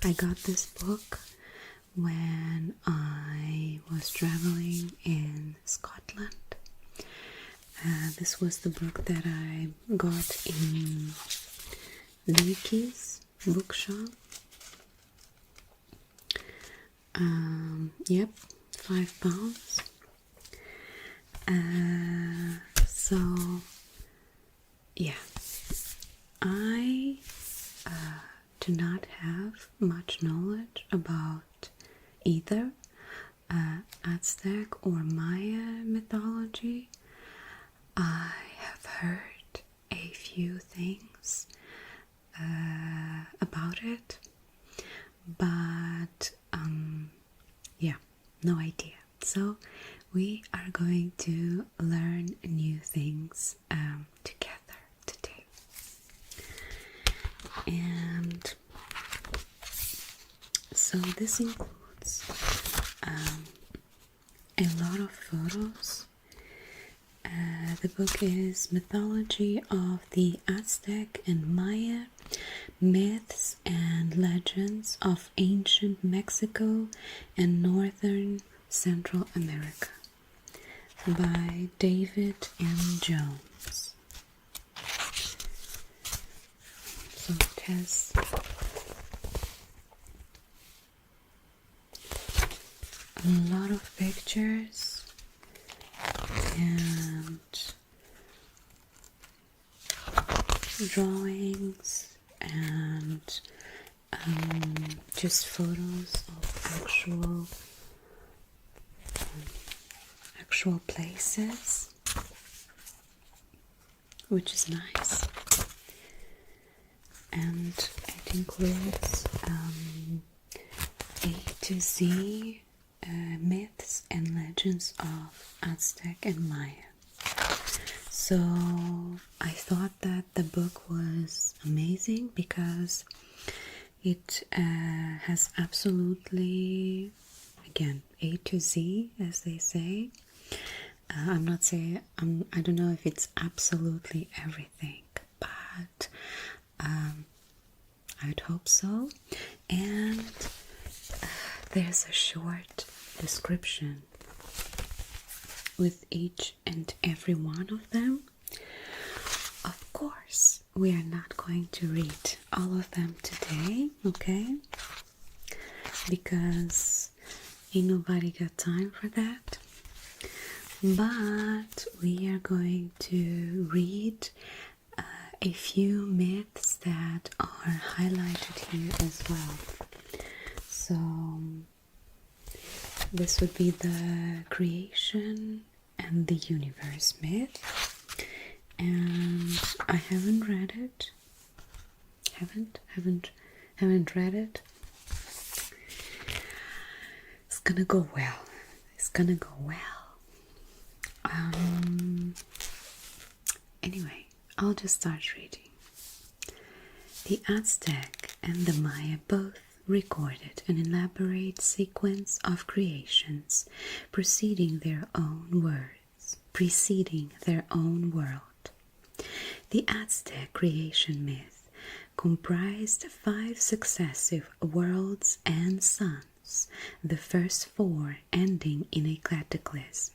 I got this book when I was traveling in Scotland. This was the book that I got in Leakey's bookshop. Yep, £5. So yeah, I do not have much knowledge about either Aztec or Maya mythology. I have heard a few things about it, but yeah, no idea. So we are going to learn new things together today. And so this includes a lot of photos. The book is Mythology of the Aztec and Maya, Myths and Legends of Ancient Mexico and Northern Central America by David M. Jones. So it has a lot of pictures and drawings and just photos of actual places, which is nice. And it includes A to Z myths and legends of Aztec and Maya. So I thought that the book was amazing because it has absolutely, again, A to Z, as they say. I don't know if it's absolutely everything, but I would hope so. And there's a short description with each and every one of them. Of course, we are not going to read all of them today, okay? Because ain't nobody got time for that. But we are going to read a few myths that are highlighted here as well. So this would be the creation and the universe myth, and I haven't read it. Haven't read it. It's gonna go well. It's gonna go well. Anyway, I'll just start reading. The Aztec and the Maya both recorded an elaborate sequence of creations preceding their own world. The Aztec creation myth comprised 5 successive worlds and suns, the first 4 ending in a cataclysm.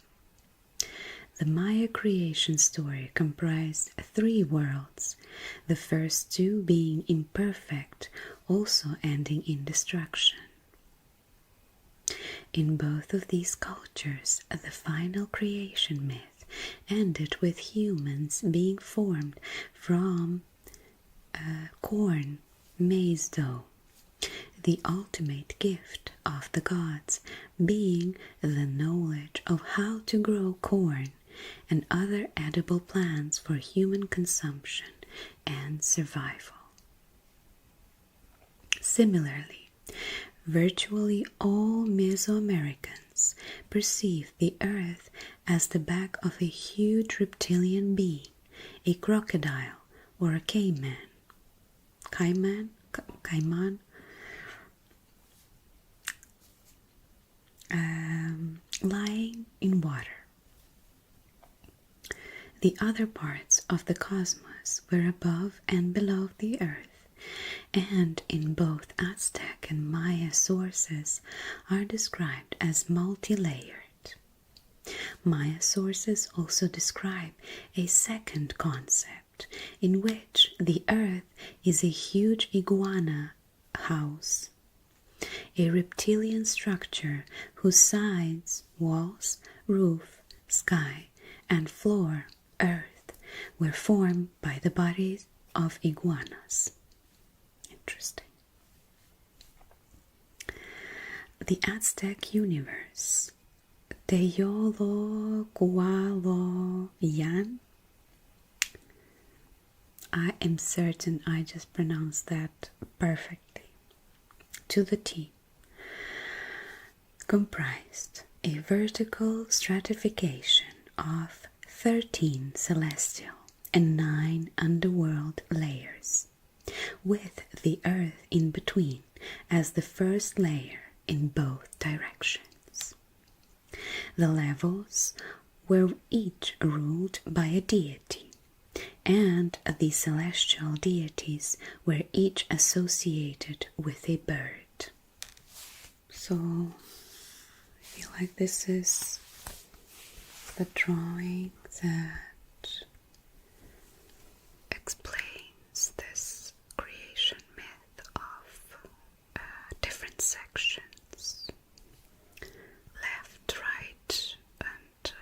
The Maya creation story comprised 3 worlds, the first 2 being imperfect, also ending in destruction. In both of these cultures, the final creation myth ended with humans being formed from corn, maize dough, the ultimate gift of the gods being the knowledge of how to grow corn and other edible plants for human consumption and survival. Similarly, virtually all Mesoamericans perceive the earth as the back of a huge reptilian being, a crocodile or a caiman, lying in water. The other parts of the cosmos were above and below the earth, and in both Aztec and Maya sources are described as multi-layered. Maya sources also describe a second concept in which the earth is a huge iguana house, a reptilian structure whose sides, walls, roof, sky, and floor, earth, were formed by the bodies of iguanas. Interesting. The Aztec universe. Teyolohcualoyan. I am certain I just pronounced that perfectly, to the T. Comprised a vertical stratification of 13 celestial and 9 underworld layers, with the earth in between as the first layer in both directions. The levels were each ruled by a deity, and the celestial deities were each associated with a bird. So I feel like this is the drawing that explains this creation myth of different sections, left, right, and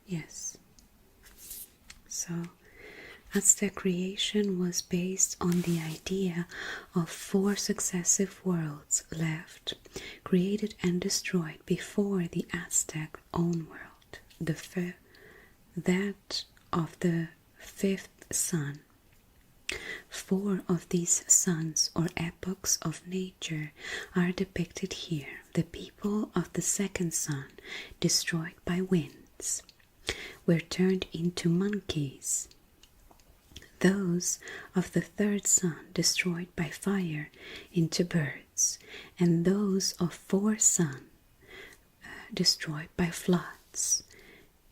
yes. So Aztec creation was based on the idea of 4 successive worlds left, created and destroyed before the Aztec own world, that of the 5th sun. 4 of these suns or epochs of nature are depicted here. The people of the 2nd sun, destroyed by winds, were turned into monkeys. Those of the 3rd sun, destroyed by fire, into birds, and those of 4th sun, destroyed by floods,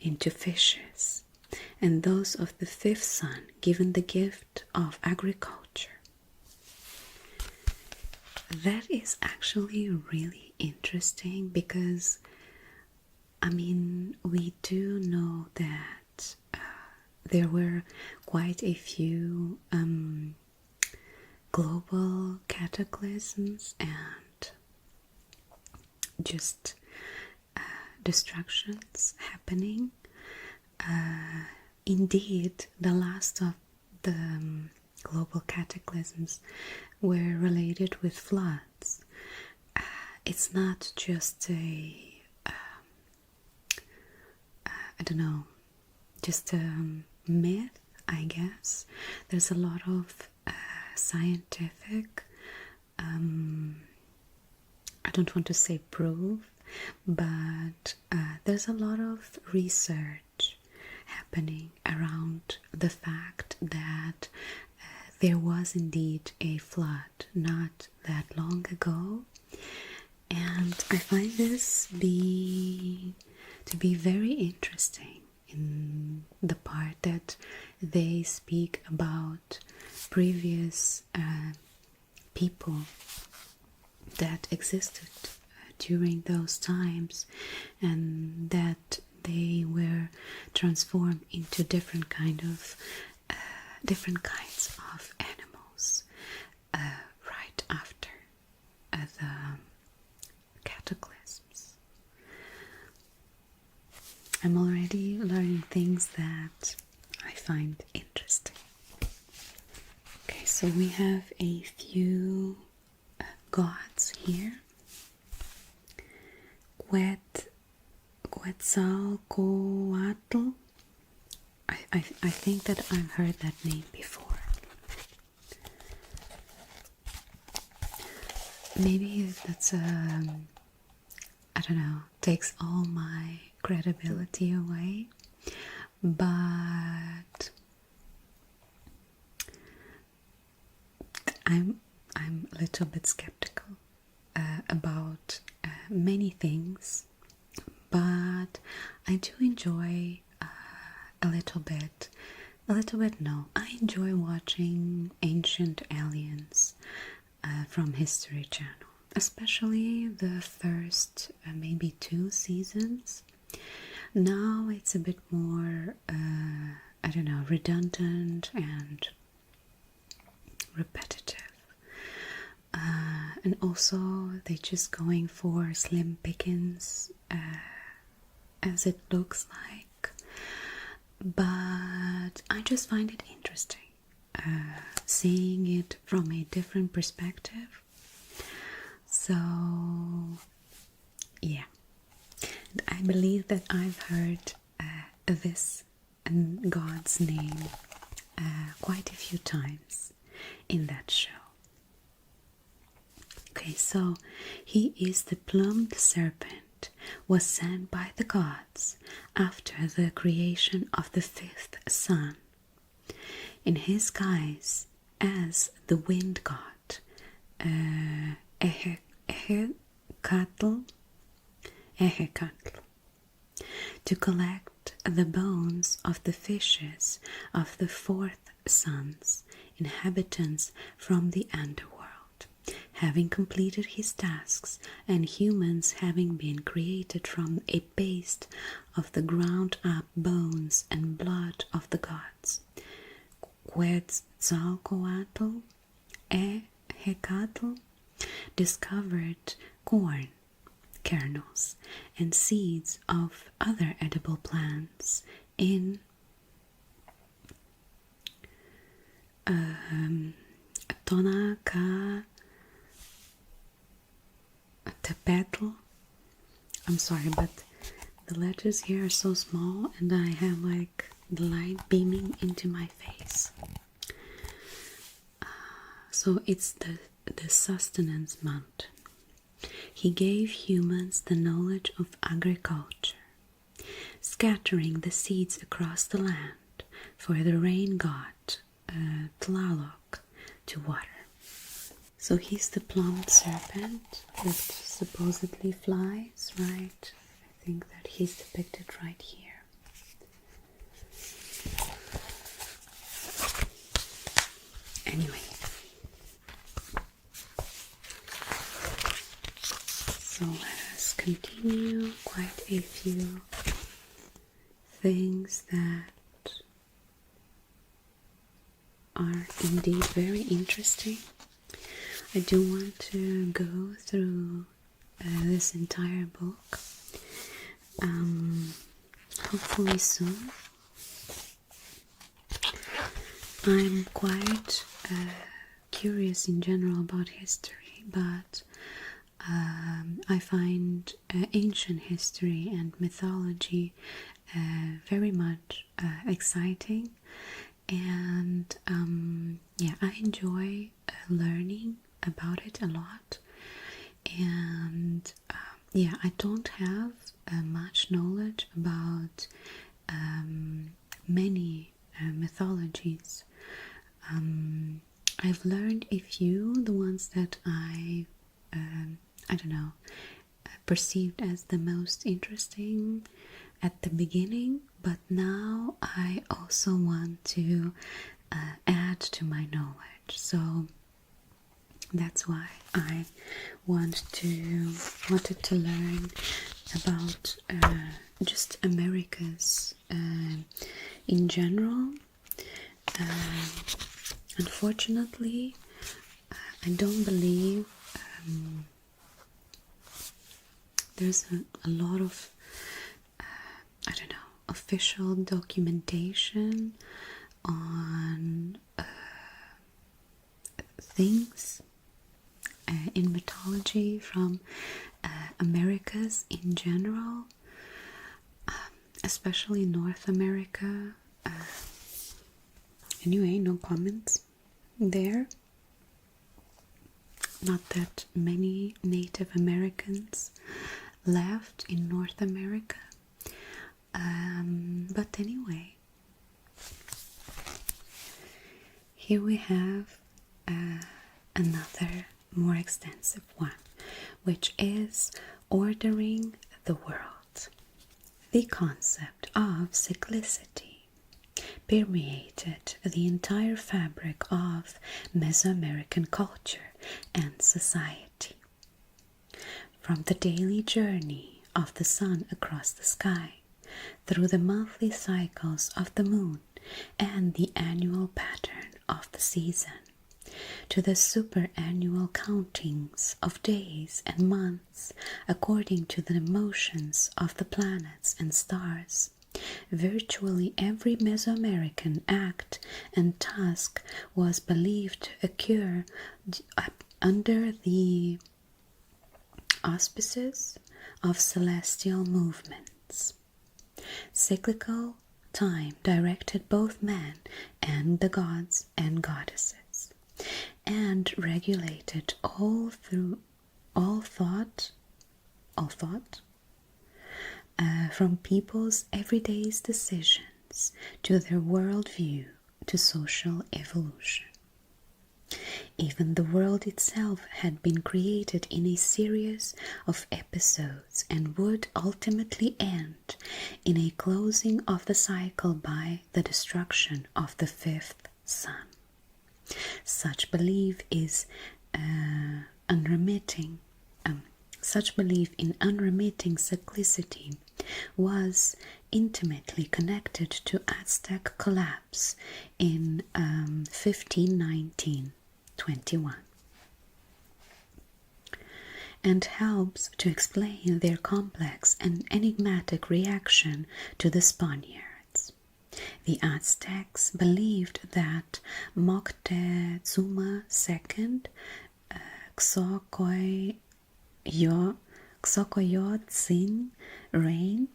into fishes, and those of the 5th sun, given the gift of agriculture. That is actually really interesting because, I mean, we do know that there were quite a few global cataclysms and just destructions happening. Indeed, the last of the global cataclysms were related with floods. It's not just just a myth, I guess. There's a lot of scientific, I don't want to say proof, but there's a lot of research happening around the fact that there was indeed a flood not that long ago, and I find this to be very interesting in the part that they speak about previous people that existed during those times, and that they were transformed into different kinds of animals right after the cataclysms. I'm already learning things that I find interesting. Okay, so we have a few gods here. Quetzalcoatl. I think that I've heard that name before. Maybe that's I don't know, takes all my credibility away, but I'm a little bit skeptical about many things, but I do enjoy a little bit A little bit, no. I enjoy watching Ancient Aliens from History Channel, especially the first maybe 2 seasons. Now it's a bit more, I don't know, redundant and repetitive. And also, they're just going for slim pickings, as it looks like. But I just find it interesting, seeing it from a different perspective. So, yeah. And I believe that I've heard this God's name quite a few times in that show. Okay, so he is the plumed serpent, was sent by the gods after the creation of the fifth sun. In his guise as the wind god, Ehecatl, to collect the bones of the fishes of the fourth sun's inhabitants from the underworld. Having completed his tasks, and humans having been created from a paste of the ground-up bones and blood of the gods, Quetzalcoatl, Ehecatl, discovered corn kernels and seeds of other edible plants in Tepetl. I'm sorry, but the letters here are so small and I have like the light beaming into my face. So it's the sustenance mountain. He gave humans the knowledge of agriculture, scattering the seeds across the land for the rain god Tlaloc to water. So he's the plumed serpent that supposedly flies, right? I think that he's depicted right here. Anyway, so let us continue. Quite a few things that are indeed very interesting. I do want to go through this entire book, hopefully soon. I'm quite curious in general about history, but I find ancient history and mythology very much exciting, and yeah, I enjoy learning about it a lot. And yeah, I don't have much knowledge about many mythologies. I've learned a few, the ones that I don't know, perceived as the most interesting at the beginning, but now I also want to add to my knowledge. So that's why I wanted to learn about just Americas in general. Unfortunately, I don't believe there's a lot of I don't know, official documentation on things in mythology from Americas in general, especially North America. Anyway, no comments there. Not that many Native Americans left in North America. But anyway, here we have another more extensive one, which is ordering the world. The concept of cyclicity permeated the entire fabric of Mesoamerican culture and society. From the daily journey of the sun across the sky, through the monthly cycles of the moon and the annual pattern of the season, to the superannual countings of days and months according to the motions of the planets and stars, virtually every Mesoamerican act and task was believed to occur under the auspices of celestial movements. Cyclical time directed both man and the gods and goddesses, and regulated all thought, from people's everyday decisions to their worldview to social evolution. Even the world itself had been created in a series of episodes and would ultimately end in a closing of the cycle by the destruction of the fifth sun. Such belief is unremitting. Such belief in unremitting cyclicity was intimately connected to Aztec collapse in 1519-21, and helps to explain their complex and enigmatic reaction to the Spaniards. The Aztecs believed that Moctezuma II, Xocoyotzin reign,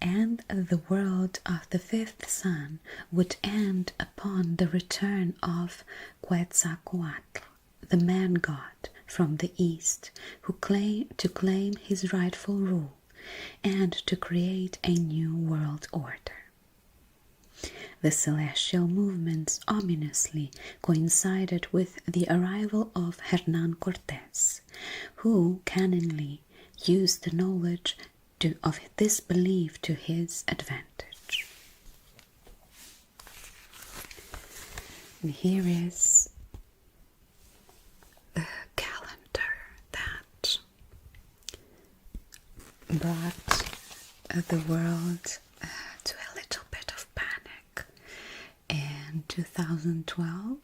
and the world of the fifth sun would end upon the return of Quetzalcoatl, the man god from the east, who claimed to claim his rightful rule and to create a new world order. The celestial movements ominously coincided with the arrival of Hernán Cortés, who cunningly used the knowledge of this belief to his advantage. And here is the calendar that brought the world to a little bit of panic in 2012.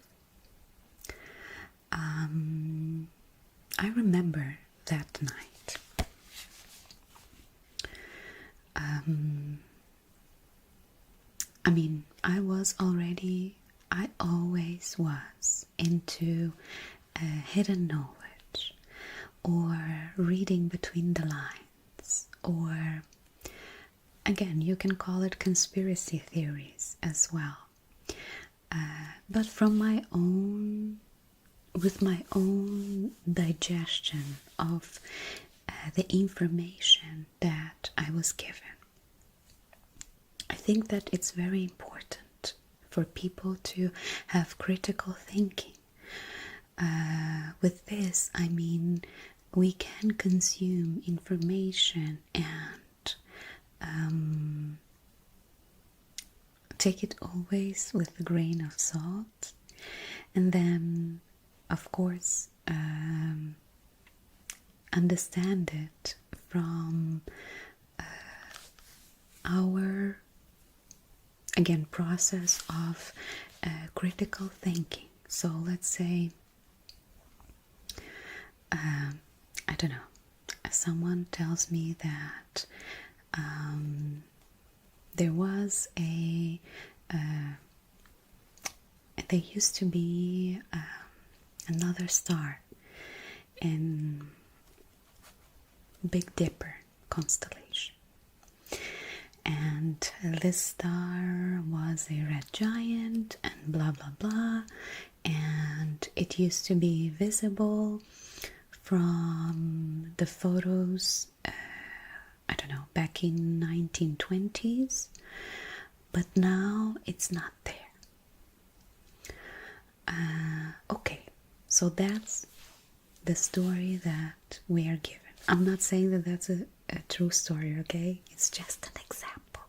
I remember that night. I always was into hidden knowledge or reading between the lines, or again, you can call it conspiracy theories as well. But with my own digestion of the information that I was given. I think that it's very important for people to have critical thinking. With this, I mean, we can consume information and take it always with a grain of salt, and then, of course, understand it from our, again, process of critical thinking. So let's say, I don't know, someone tells me that there was there used to be another star in Big Dipper constellation, and this star was a red giant and blah blah blah, and it used to be visible from the photos I don't know, back in 1920s, but now it's not there. Okay, so that's the story that we are given. I'm not saying that that's a true story, okay? It's just an example.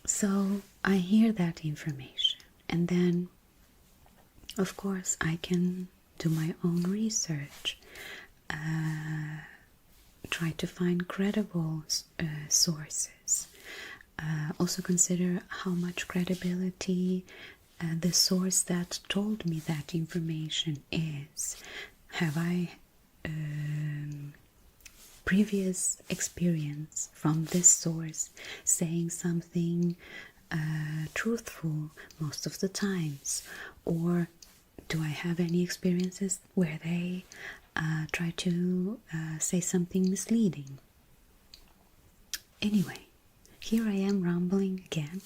So I hear that information, and then of course I can do my own research, try to find credible sources, also consider how much credibility the source that told me that information is. Have I previous experience from this source saying something truthful most of the times, or do I have any experiences where they try to say something misleading? Anyway, here I am rambling again,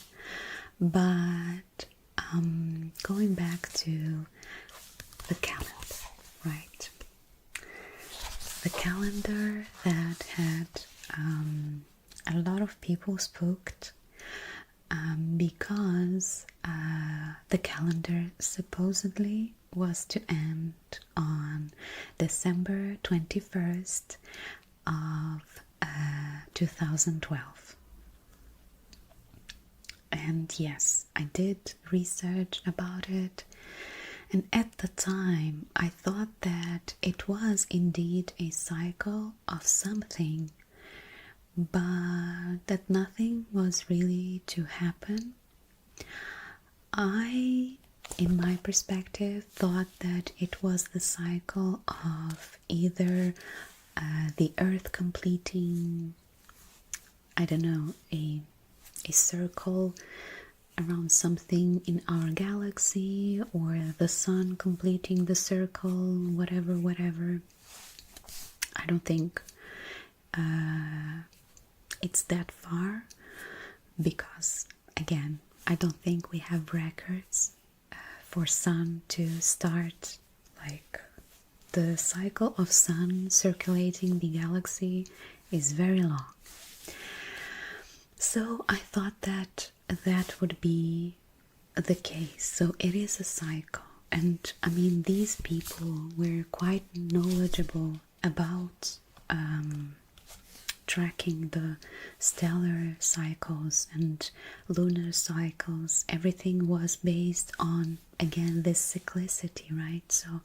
but going back to the calendar, right? The calendar that had a lot of people spooked because the calendar supposedly was to end on December 21st of 2012. And yes, I did research about it, and at the time I thought that it was indeed a cycle of something, but that nothing was really to happen. I, in my perspective, thought that it was the cycle of either the Earth completing, I don't know, a circle around something in our galaxy, or the sun completing the circle, whatever. I don't think it's that far, because again, I don't think we have records for sun to start, like the cycle of sun circulating the galaxy is very long. So I thought that that would be the case. So it is a cycle. And I mean, these people were quite knowledgeable about tracking the stellar cycles and lunar cycles. Everything was based on, again, this cyclicity, right? So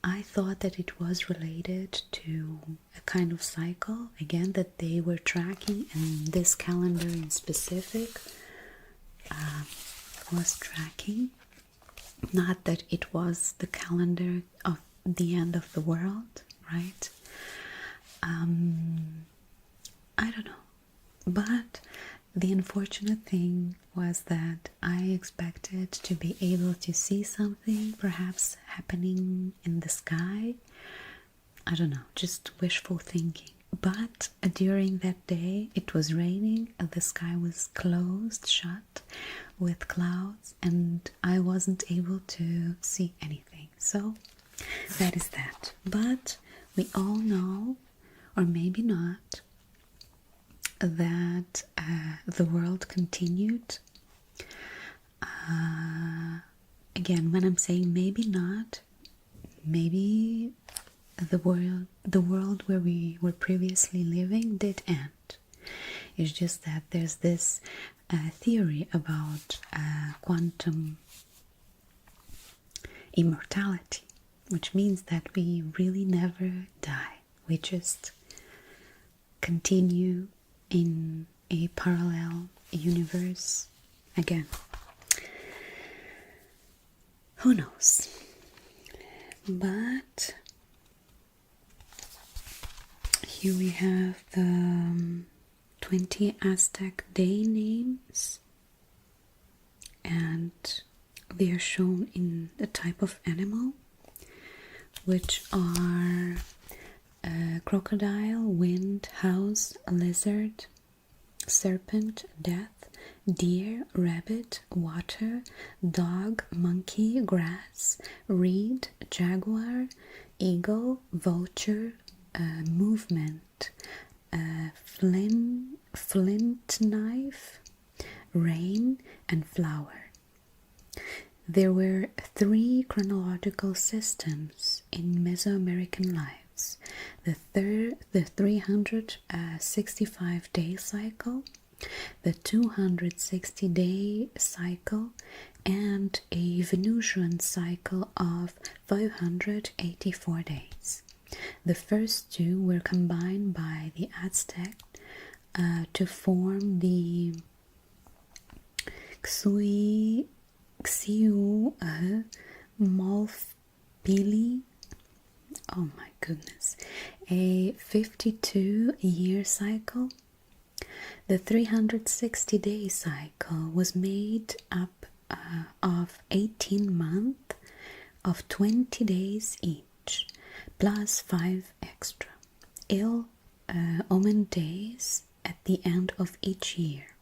I thought that it was related to a kind of cycle, again, that they were tracking, and this calendar in specific was tracking. Not that it was the calendar of the end of the world, right? I don't know. But the unfortunate thing was that I expected to be able to see something perhaps happening in the sky. I don't know, just wishful thinking. But during that day it was raining, and the sky was closed, shut with clouds, and I wasn't able to see anything. So that is that. But we all know, or maybe not, that the world continued. Again, when I'm saying maybe not, maybe the world where we were previously living did end. It's just that there's this theory about quantum immortality, which means that we really never die. We just continue in a parallel universe again. Who knows? But here we have the 20 Aztec day names, and they are shown in the type of animal, which are crocodile, wind, house, lizard, serpent, death, deer, rabbit, water, dog, monkey, grass, reed, jaguar, eagle, vulture, movement, flint knife, rain, and flower. There were 3 chronological systems in Mesoamerican lives: the 365-day cycle, the 260-day cycle and a Venusian cycle of 584 days. The first two were combined by the Aztec to form the Xiu Malfpili. Oh my goodness, a 52-year cycle. The 360-day cycle was made up of 18 months of 20 days each, plus 5 extra ill-omened days at the end of each year.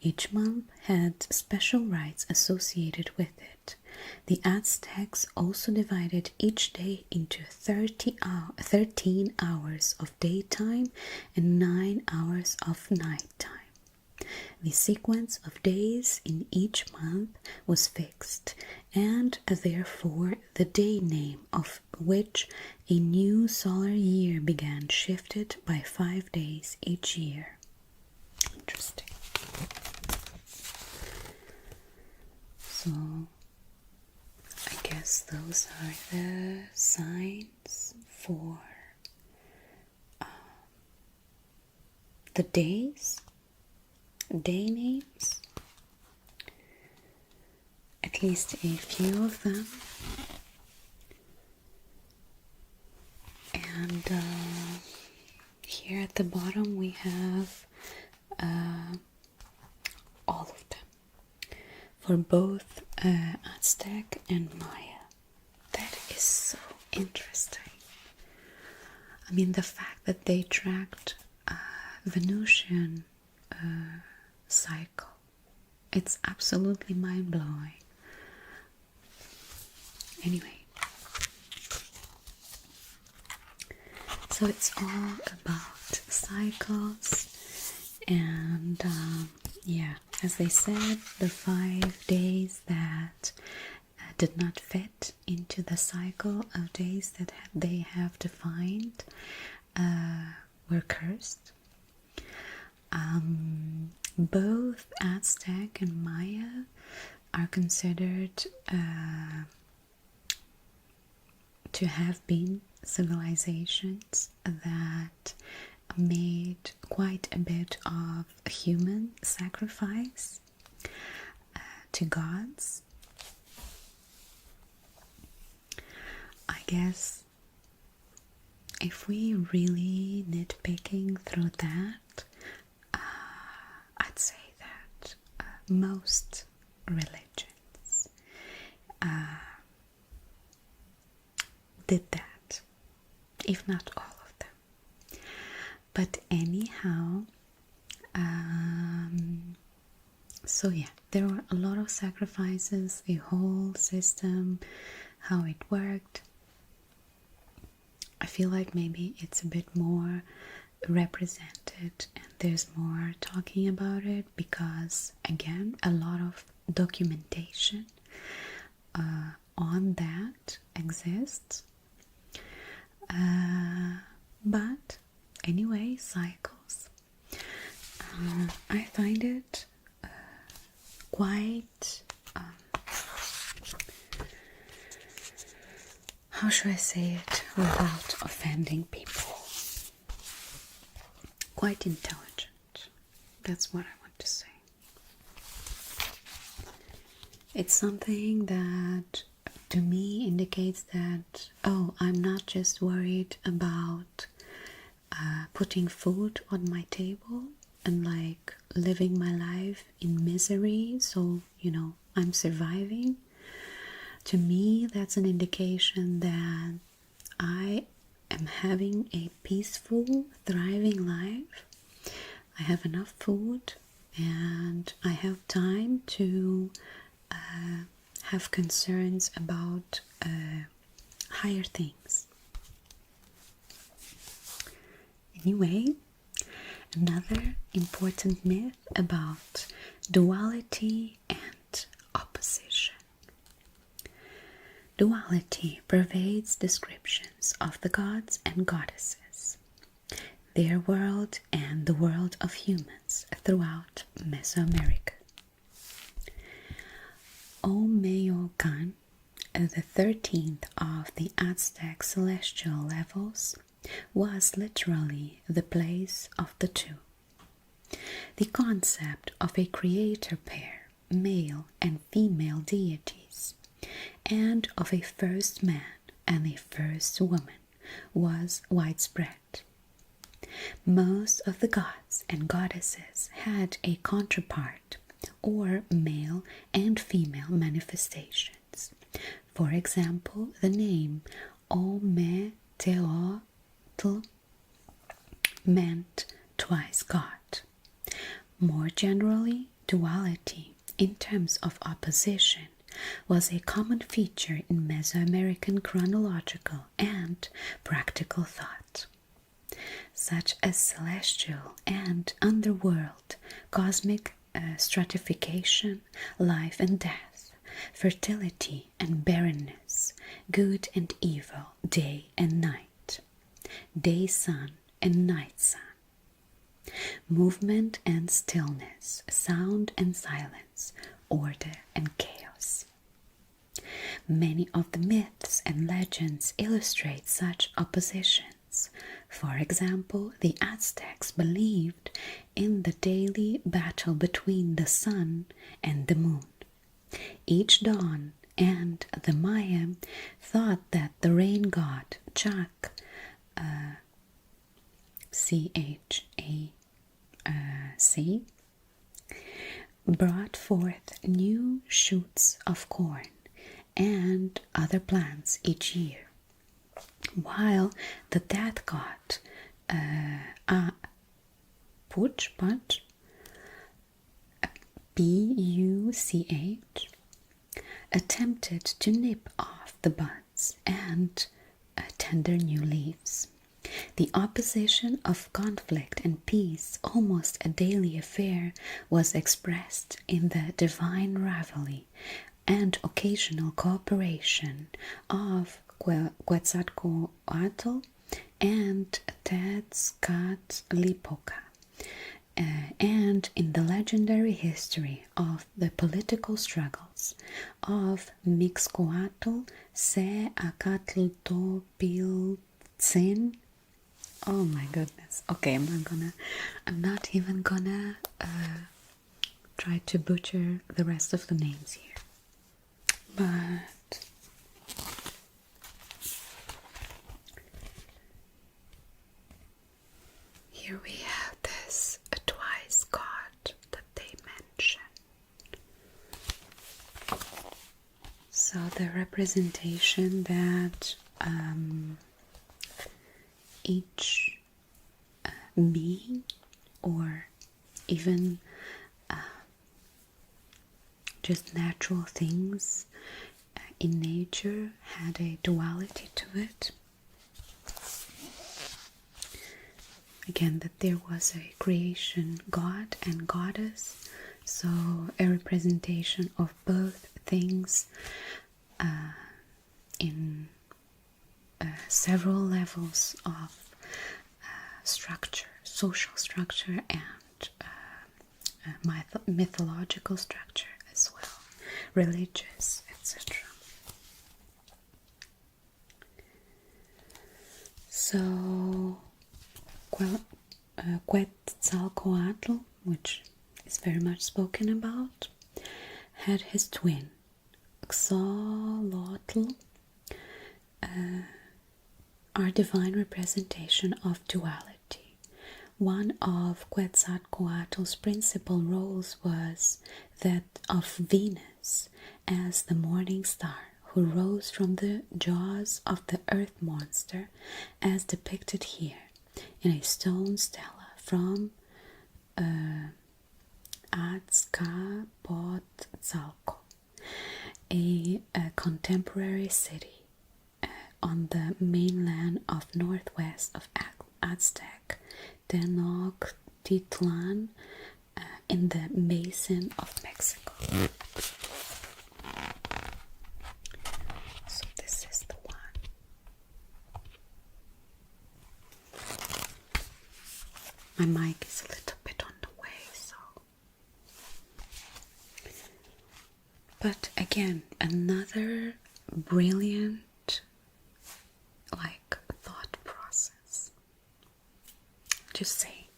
Each month had special rites associated with it. The Aztecs also divided each day into 13 hours of daytime and 9 hours of nighttime. The sequence of days in each month was fixed, and therefore the day name of which a new solar year began shifted by 5 days each year. Interesting. So I guess those are the signs for the days, day names, at least a few of them. And here at the bottom we have all of them for both Aztec and Maya. That is so interesting. I mean, the fact that they tracked Venusian cycle, it's absolutely mind-blowing. Anyway, so it's all about cycles, and yeah, as they said, the 5 days that did not fit into the cycle of days that they have defined were cursed. Both Aztec and Maya are considered to have been civilizations that made quite a bit of human sacrifice to gods. I guess if we really nitpicking through that, I'd say that most religions did that, if not all of them. But anyhow, so yeah, there were a lot of sacrifices, a whole system, how it worked. I feel like maybe it's a bit more represented and there's more talking about it because, again, a lot of documentation on that exists. But anyway, cycles. I find it quite, how should I say it without offending people? Quite intelligent. That's what I want to say. It's something that to me indicates that, oh, I'm not just worried about putting food on my table and like living my life in misery, so you know I'm surviving. To me, that's an indication that I am having a peaceful, thriving life. I have enough food and I have time to have concerns about higher things. Anyway, another important myth about duality and opposition. Duality pervades descriptions of the gods and goddesses. their world and the world of humans throughout Mesoamerica. Omeyocan, the 13th of the Aztec celestial levels, was literally the place of the two. The concept of a creator pair, male and female deities, and of a first man and a first woman was widespread. Most of the gods and goddesses had a counterpart, or male and female manifestations. For example, the name Ometeotl meant twice God. More generally, duality in terms of opposition was a common feature in Mesoamerican chronological and practical thought, such as celestial and underworld, cosmic stratification, life and death, fertility and barrenness, good and evil, day and night, day sun and night sun, movement and stillness, sound and silence, order and chaos. Many of the myths and legends illustrate such oppositions. For example, the Aztecs believed in the daily battle between the sun and the moon each dawn, and the Maya thought that the rain god Chak, C-H-A-C, brought forth new shoots of corn and other plants each year, while the death god Puchpat, P-U-C-H, attempted to nip off the buds and tender new leaves. The opposition of conflict and peace, almost a daily affair, was expressed in the divine rivalry and occasional cooperation of Quetzalcoatl and Tezcatlipoca, and in the legendary history of the political struggles of Mixcoatl, Seacatltopiltzin. Oh my goodness. Okay, I'm not even gonna try to butcher the rest of the names here. But here we have this twice God that they mention. So the representation that each being, or even just natural things in nature, had a duality to it. Again, that there was a creation god and goddess, so a representation of both things in several levels of structure, social structure, and mythological structure as well, religious, etc. So Quetzalcoatl, which is very much spoken about, had his twin Xolotl, our divine representation of duality. One of Quetzalcoatl's principal roles was that of Venus as the morning star who rose from the jaws of the earth monster, as depicted here in a stone stela from Azcapotzalco, a contemporary city on the mainland of northwest of Aztec, Tenochtitlan, in the basin of Mexico. So this is the one. My mic is a little bit on the way, so. But again, another brilliant, like, thought process. Just say.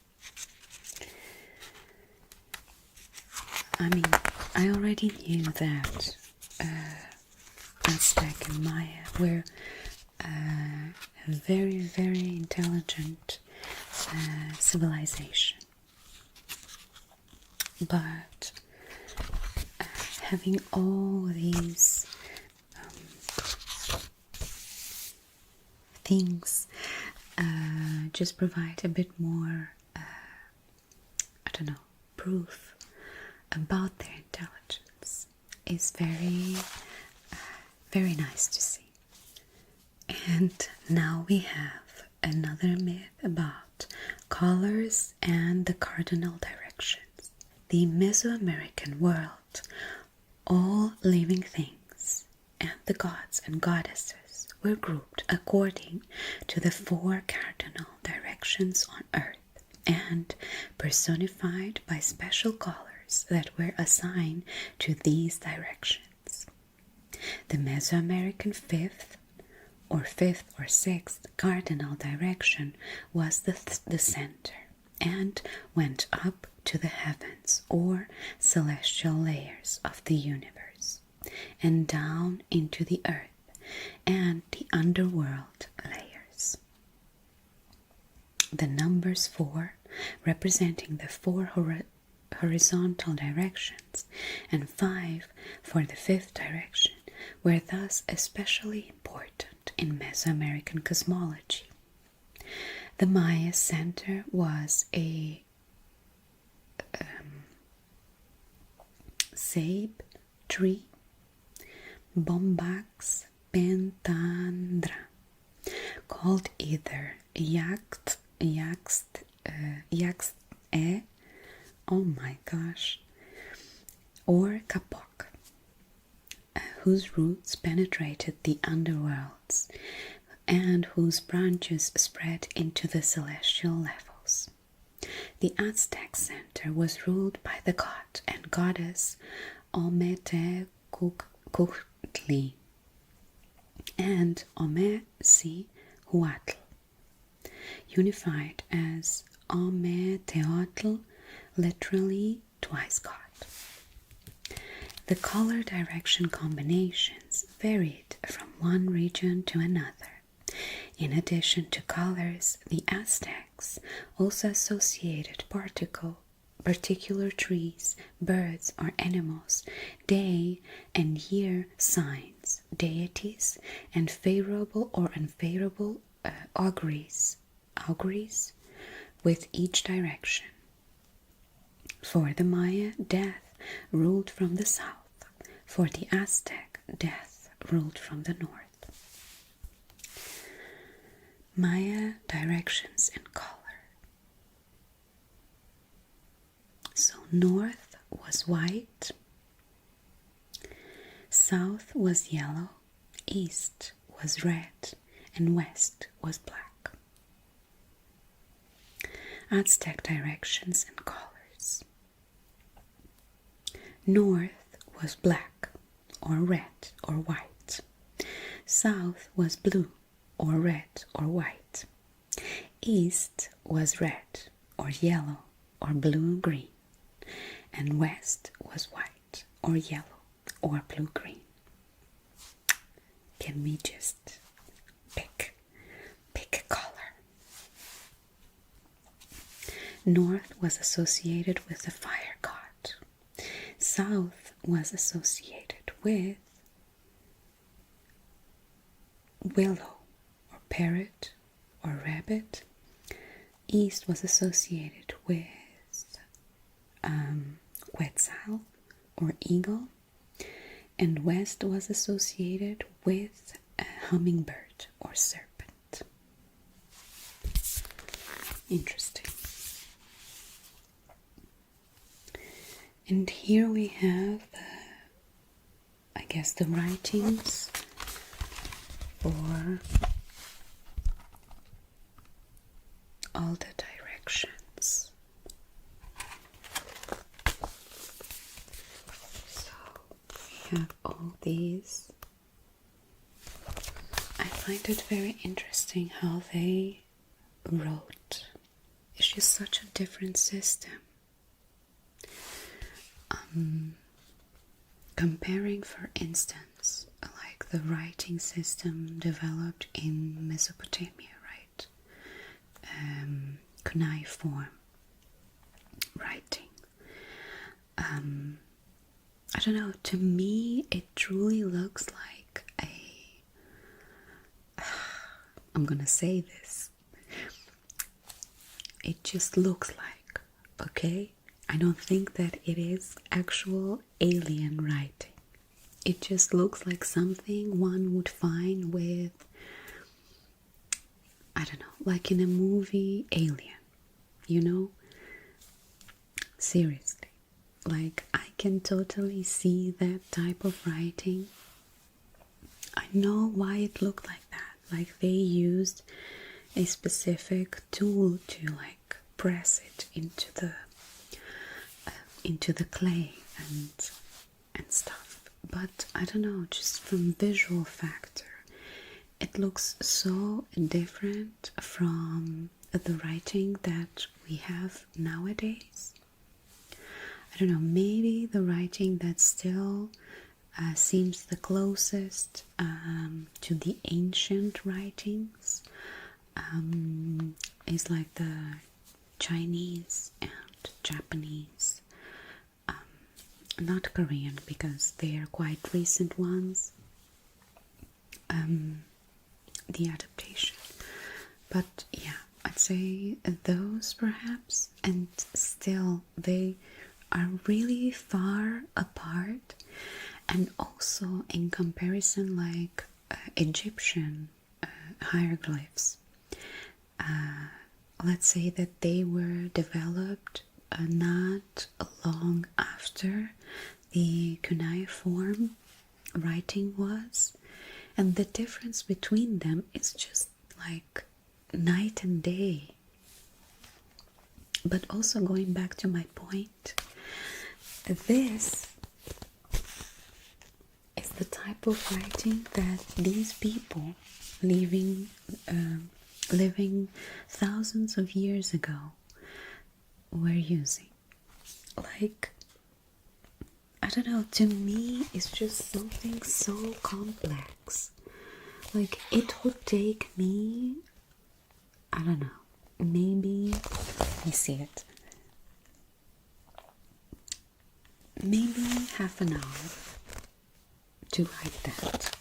I mean, I already knew that Aztec and Maya were a very, very intelligent civilization. But having all these things just provide a bit more, I don't know, proof about their intelligence. Is very, very nice to see. And now we have another myth about colors and the cardinal directions. The Mesoamerican world, all living things, and the gods and goddesses were grouped according to the 4 cardinal directions on Earth and personified by special colors that were assigned to these directions. The Mesoamerican 5th or 6th cardinal direction was the center and went up to the heavens or celestial layers of the universe and down into the earth and the underworld layers. The numbers 4, representing the 4 horizontal directions, and 5 for the 5th direction, were thus especially important in Mesoamerican cosmology. The Maya center was a ceibe tree, Bombax pentandra, called either Yaxt, oh my gosh, or Kapok, whose roots penetrated the underworlds and whose branches spread into the celestial levels. The Aztec center was ruled by the god and goddess Ometecuhtli and Omecihuatl, unified as Ometeotl, literally twice God. The color direction combinations varied from one region to another. In addition to colors, the Aztecs also associated particular trees, birds, or animals, day and year signs, deities, and favorable or unfavorable auguries with each direction. For the Maya, death ruled from the south. For the Aztec, death ruled from the north. Maya directions and color. So north was white, south was yellow, east was red, and west was black. Aztec directions and colors. North was black, or red, or white. South was blue, or red, or white. East was red, or yellow, or blue-green. And west was white, or yellow, or blue-green. Can we just pick a color? North was associated with the fire god. South was associated with willow, or parrot, or rabbit. East was associated with quetzal, or eagle. And west was associated with a hummingbird, or serpent. Interesting. And here we have, I guess, the writings for all the directions. have all these. I find it very interesting how they wrote. It's just such a different system. Comparing, for instance, like the writing system developed in Mesopotamia, right? Cuneiform writing. I don't know, to me it truly looks like I'm gonna say this. It just looks like, okay? I don't think that it is actual alien writing. It just looks like something one would find with, I don't know, like in a movie Alien, you know? Seriously. Like, I can totally see that type of writing. I know why it looked like that. Like, they used a specific tool to, like, press it into the clay and stuff. But I don't know, just from visual factor, it looks so different from the writing that we have nowadays. I don't know, maybe the writing that still seems the closest to the ancient writings is like the Chinese and Japanese, not Korean because they are quite recent ones, the adaptation. But yeah, I'd say those perhaps, and still they are really far apart. And also in comparison, like Egyptian hieroglyphs, let's say that they were developed not long after the cuneiform writing was, and the difference between them is just like night and day. But also going back to my point, this is the type of writing that these people living thousands of years ago were using. Like, I don't know, to me it's just something so complex. Like, it would take me, I don't know, maybe, let me see it, maybe half an hour to write that.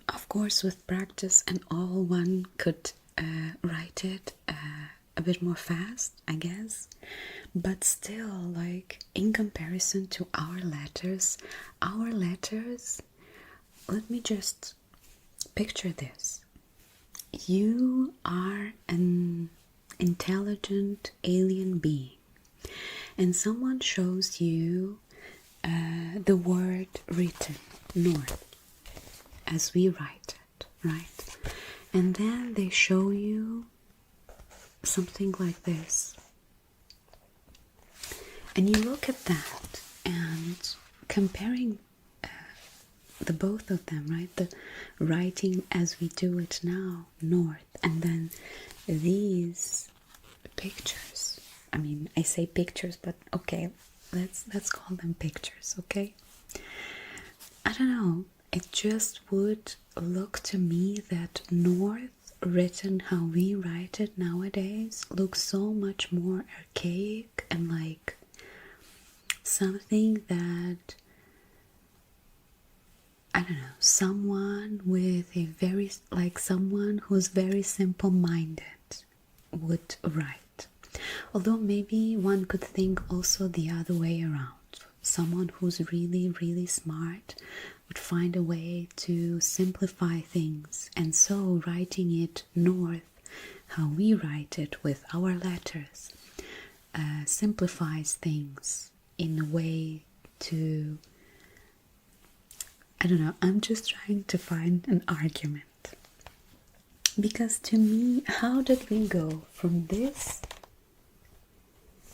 Of course, with practice and all, one could write it a bit more fast, I guess. But still, like, in comparison to our letters, let me just picture this. You are an intelligent alien being, and someone shows you the word written, north, as we write it, right? And then they show you something like this. And you look at that and comparing the both of them, right? The writing as we do it now, north, and then these pictures. I mean, I say pictures, but okay, let's call them pictures, okay? I don't know, it just would look to me that north, written how we write it nowadays, looks so much more archaic and like something that, I don't know, someone with a very, like someone who's very simple-minded would write. Although maybe one could think also the other way around. Someone who's really, really smart would find a way to simplify things, and so writing it north, how we write it with our letters, simplifies things in a way to, I don't know, I'm just trying to find an argument. Because to me, how did we go from this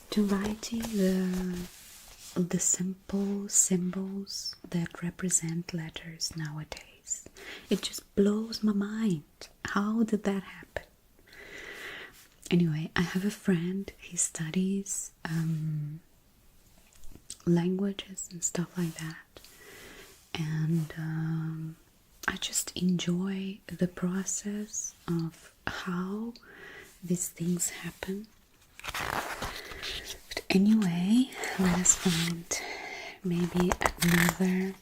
to writing the the simple symbols that represent letters nowadays. It just blows my mind. How did that happen? Anyway, I have a friend, he studies languages and stuff like that, and I just enjoy the process of how these things happen. But anyway, let us find maybe another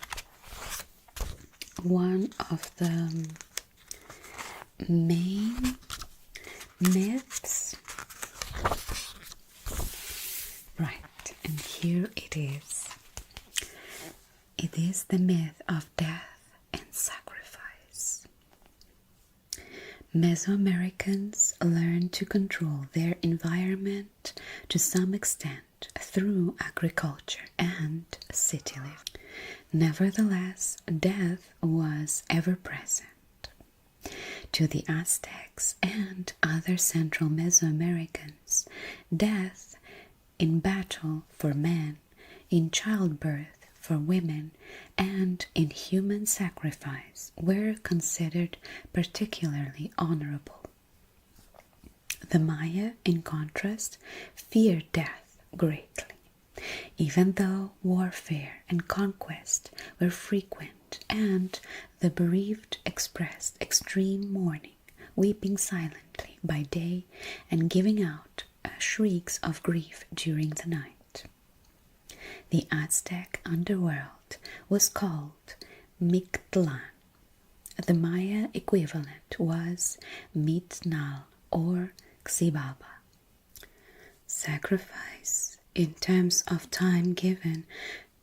one of the main myths. Right, and here it is. It is the myth of death and sacrifice. Mesoamericans learned to control their environment to some extent through agriculture and city living. Nevertheless, death was ever present. To the Aztecs and other Central Mesoamericans, death in battle for men, in childbirth for women, and in human sacrifice were considered particularly honorable. The Maya, in contrast, feared death greatly, even though warfare and conquest were frequent, and the bereaved expressed extreme mourning, weeping silently by day and giving out shrieks of grief during the night. The Aztec underworld was called Mictlan. The Maya equivalent was Mitnal or Xibaba. Sacrifice, in terms of time given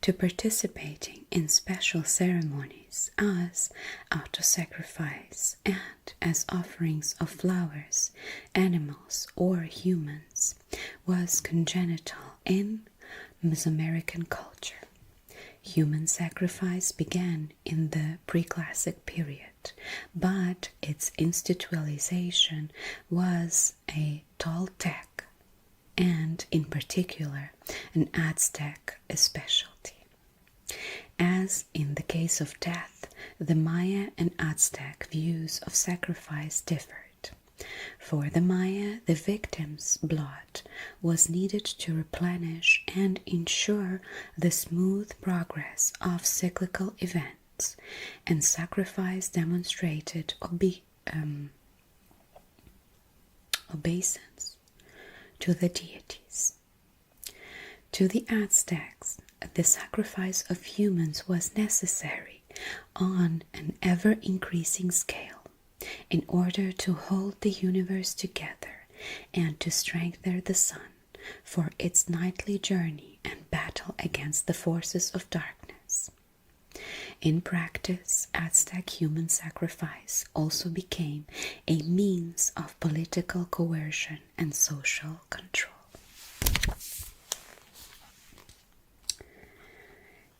to participating in special ceremonies as auto-sacrifice and as offerings of flowers, animals, or humans, was congenital in Mesoamerican culture. Human sacrifice began in the pre-classic period, but its institutionalization was a Toltec and, in particular, an Aztec specialty. As in the case of death, the Maya and Aztec views of sacrifice differed. For the Maya, the victim's blood was needed to replenish and ensure the smooth progress of cyclical events, and sacrifice demonstrated obeisance to the deities. To the Aztecs, the sacrifice of humans was necessary on an ever-increasing scale in order to hold the universe together and to strengthen the sun for its nightly journey and battle against the forces of darkness. In practice, Aztec human sacrifice also became a means of political coercion and social control.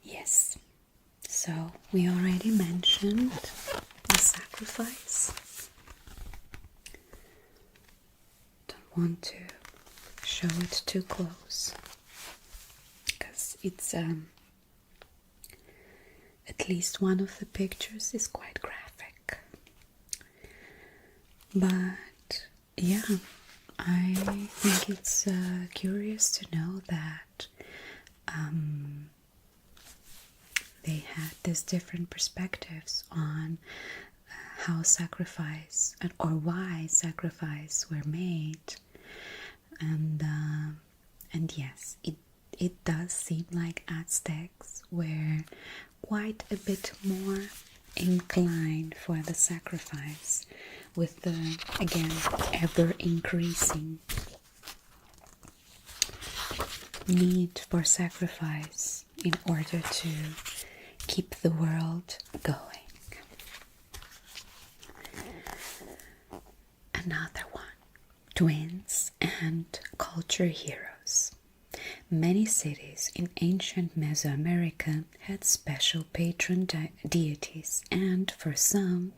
Yes, so we already mentioned the sacrifice. Don't want to show it too close because it's at least one of the pictures is quite graphic. But yeah, I think it's curious to know that they had these different perspectives on how sacrifice or why sacrifice were made, and yes, it does seem like Aztecs were quite a bit more inclined for the sacrifice, with the, again, ever increasing need for sacrifice in order to keep the world going. Another one, twins and culture heroes. Many cities in ancient Mesoamerica had special patron deities, and for some,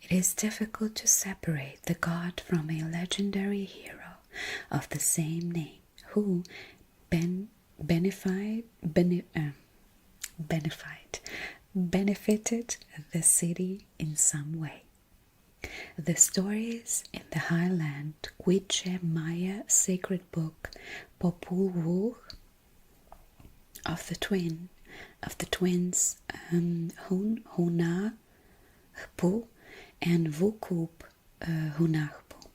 it is difficult to separate the god from a legendary hero of the same name, who benefited the city in some way. The stories in the highland Quiche Maya sacred book Popul Vuh of the twins Hunahpu and Vukub Hunahpu,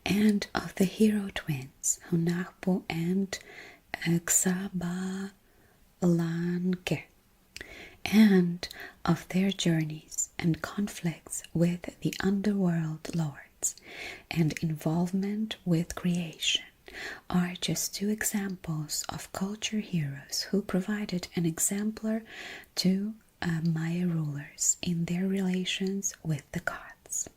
and of the hero twins Hunahpu and Xabalanque, and of their journeys and conflicts with the underworld lords and involvement with creation, are just two examples of culture heroes who provided an exemplar to Maya rulers in their relations with the gods.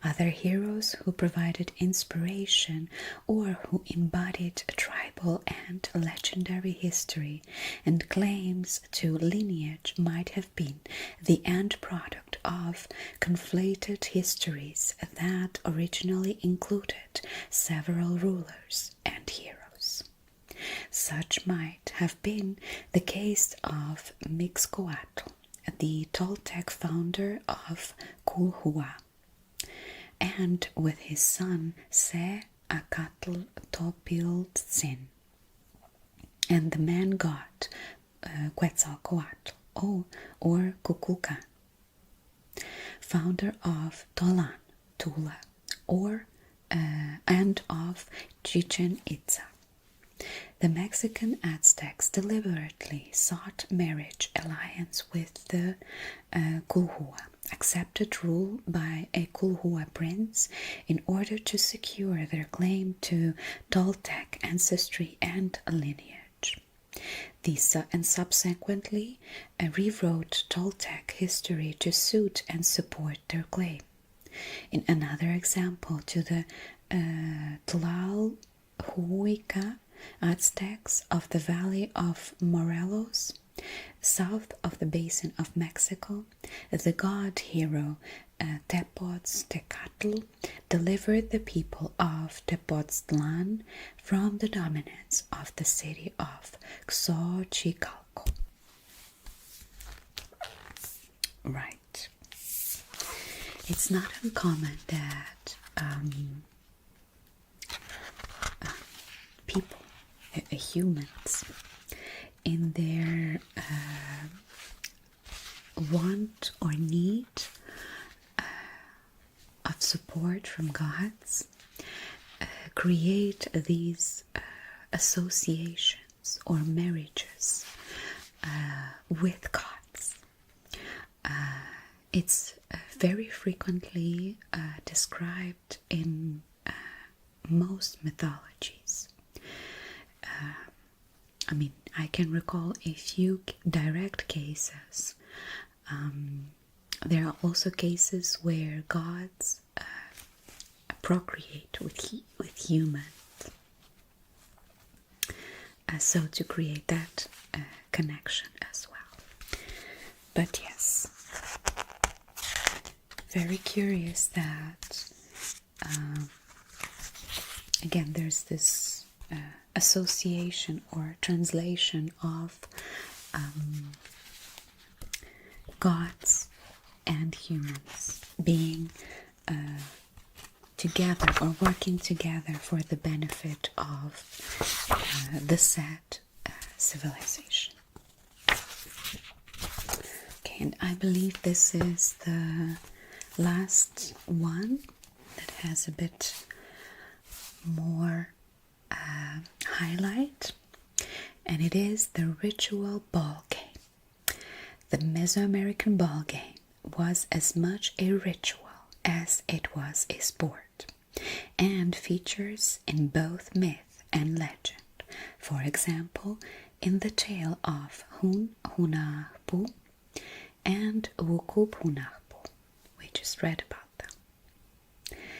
Other heroes who provided inspiration or who embodied tribal and legendary history and claims to lineage might have been the end product of conflated histories that originally included several rulers and heroes. Such might have been the case of Mixcoatl, the Toltec founder of Culhua, and with his son Se-Acatl Topiltzin, and the man god Quetzalcoatl or Kukulkan, founder of Tolan, Tula, and of Chichen Itza. The Mexican Aztecs deliberately sought marriage alliance with the Culhua, accepted rule by a Culhua prince in order to secure their claim to Toltec ancestry and lineage. These and subsequently rewrote Toltec history to suit and support their claim. In another example, to the Tlalhuica Aztecs of the Valley of Morelos, south of the Basin of Mexico, the god hero Tepoztecatl delivered the people of Tepoztlan from the dominance of the city of Xochicalco. Right. It's not uncommon that people, humans, in their want or need of support from gods, create these associations or marriages with gods. It's very frequently described in most mythologies. I can recall a few direct cases. There are also cases where gods procreate with humans. So to create that connection as well. But yes, very curious that again there's this association or translation of gods and humans being together or working together for the benefit of the said civilization. Okay, and I believe this is the last one that has a bit more highlight, and it is the ritual ball game. The Mesoamerican ball game was as much a ritual as it was a sport, and features in both myth and legend. For example, in the tale of Hunahpu and Wukub Hunahpu, we just read about them.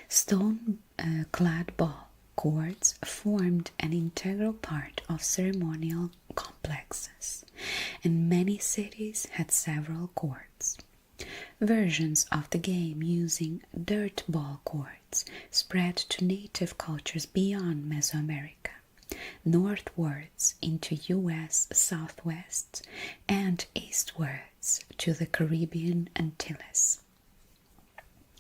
Stone-clad ball courts formed an integral part of ceremonial complexes, and many cities had several courts. Versions of the game using dirt ball courts spread to native cultures beyond Mesoamerica. northwards into US Southwest and eastwards to the Caribbean Antilles.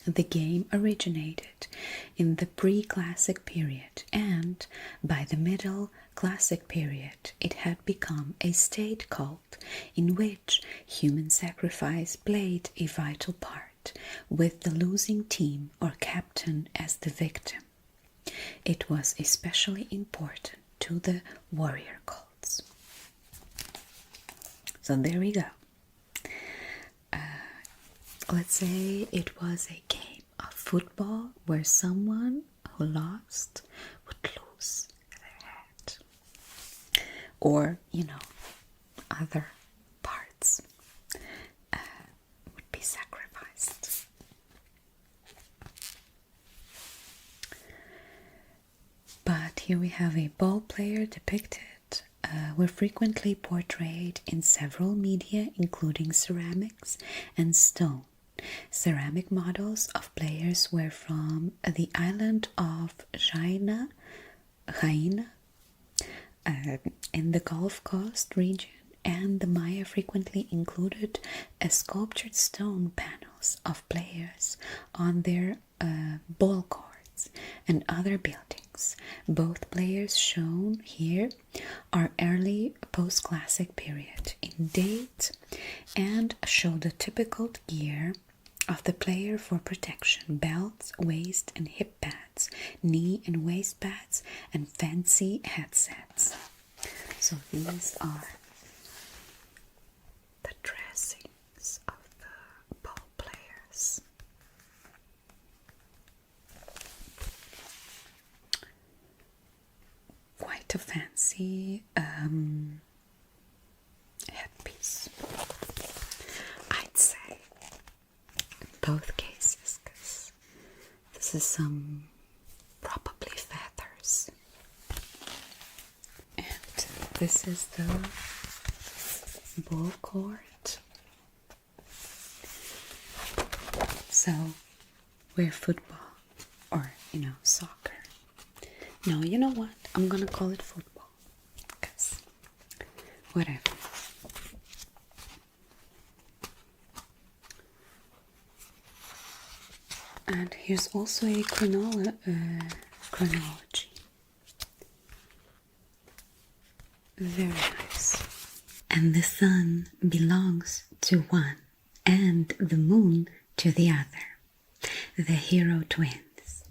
The game originated in the pre-classic period, and by the middle classic period it had become a state cult in which human sacrifice played a vital part, with the losing team or captain as the victim. It was especially important to the warrior cults. So there we go. Let's say it was a game of football where someone who lost would lose their head. Or, other parts would be sacrificed. But here we have a ball player depicted. Were frequently portrayed in several media, including ceramics and stone. Ceramic models of players were from the island of Jaina in the Gulf Coast region, and the Maya frequently included sculptured stone panels of players on their ball courts and other buildings. Both players shown here are early post-classic period in date and show the typical gear of the player for protection: belts, waist and hip pads, knee and waist pads, and fancy headsets. So these are the dressings of the ball players. Quite a fancy headpiece, I'd say, in both cases, because this is some probably feathers, and this is the ball court. So we're football or soccer. No, you know what? I'm gonna call it football, because whatever. And here's also a chronology. Very nice. And the sun belongs to one, and the moon to the other. The hero twins,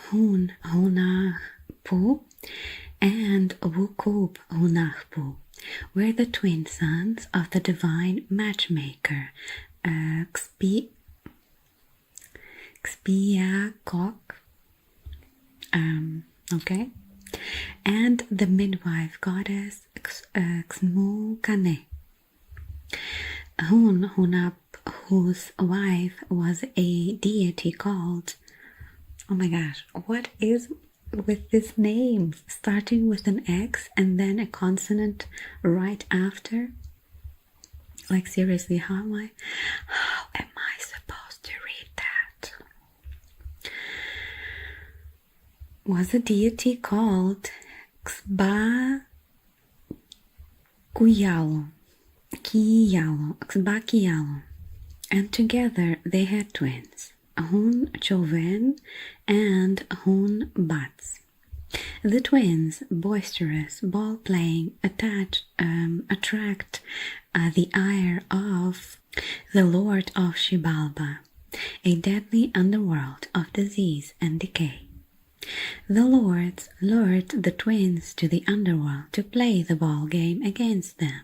Hun Hunahpu and Wukub Hunahpu, were the twin sons of the divine matchmaker Xpiakok, okay, and the midwife goddess Xmukane. Hunahp, whose wife was a deity called, oh my gosh, what is with these names starting with an X and then a consonant right after? Like, seriously, how am I supposed to read that? Was a deity called Xba Kiyalo, and together they had twins, Hun Choven and Hun Bats. The twins, boisterous, ball-playing, attract the ire of the Lord of Xibalba, a deadly underworld of disease and decay. The lords lured the twins to the underworld to play the ball game against them.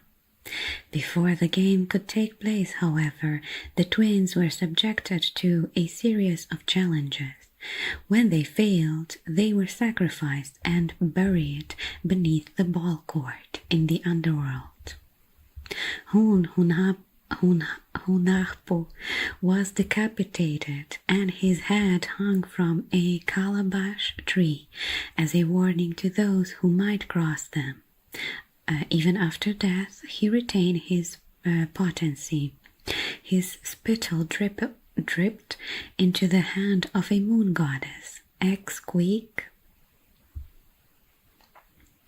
Before the game could take place, however, the twins were subjected to a series of challenges. When they failed, they were sacrificed and buried beneath the ball court in the underworld. Hunahpu was decapitated, and his head hung from a calabash tree as a warning to those who might cross them. Even after death, he retained his potency. His spittle dripped into the hand of a moon goddess, Exquique,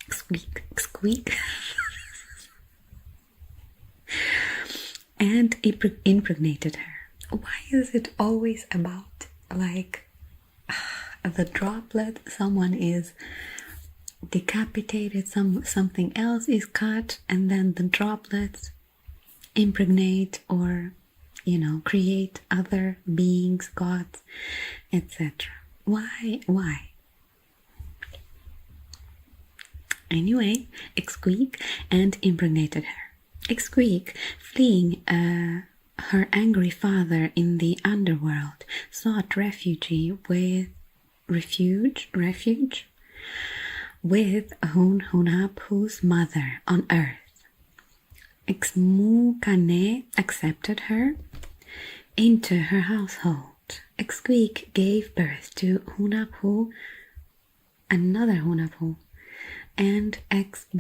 Squeak, squeak. And impregnated her. Why is it always about like the droplet? Someone is decapitated, something else is cut, and then the droplets impregnate or create other beings, gods, etc. Why? Anyway, Ixquique and impregnated her. Ixquique, fleeing her angry father in the underworld, sought refuge with Hunahpu's mother on earth. Ixmucane accepted her into her household. Ixquique gave birth to Hunahpu, another Hunahpu, and Xbalanque,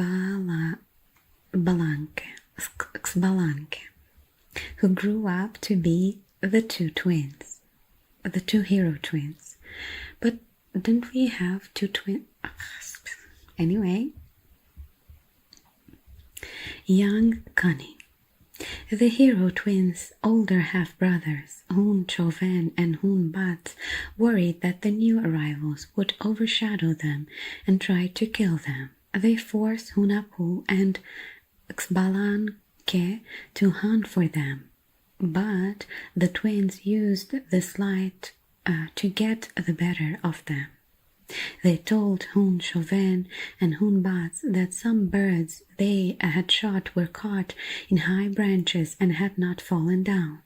who grew up to be the two hero twins. But didn't we have two twins? Anyway, young Cunning. The hero twins' older half-brothers, Hun Chauvin and Hun Bat, worried that the new arrivals would overshadow them and tried to kill them. They forced Hunahpu and Xbalanque to hunt for them, but the twins used the slight to get the better of them. They told Hun Chauvin and Hun Bats that some birds they had shot were caught in high branches and had not fallen down.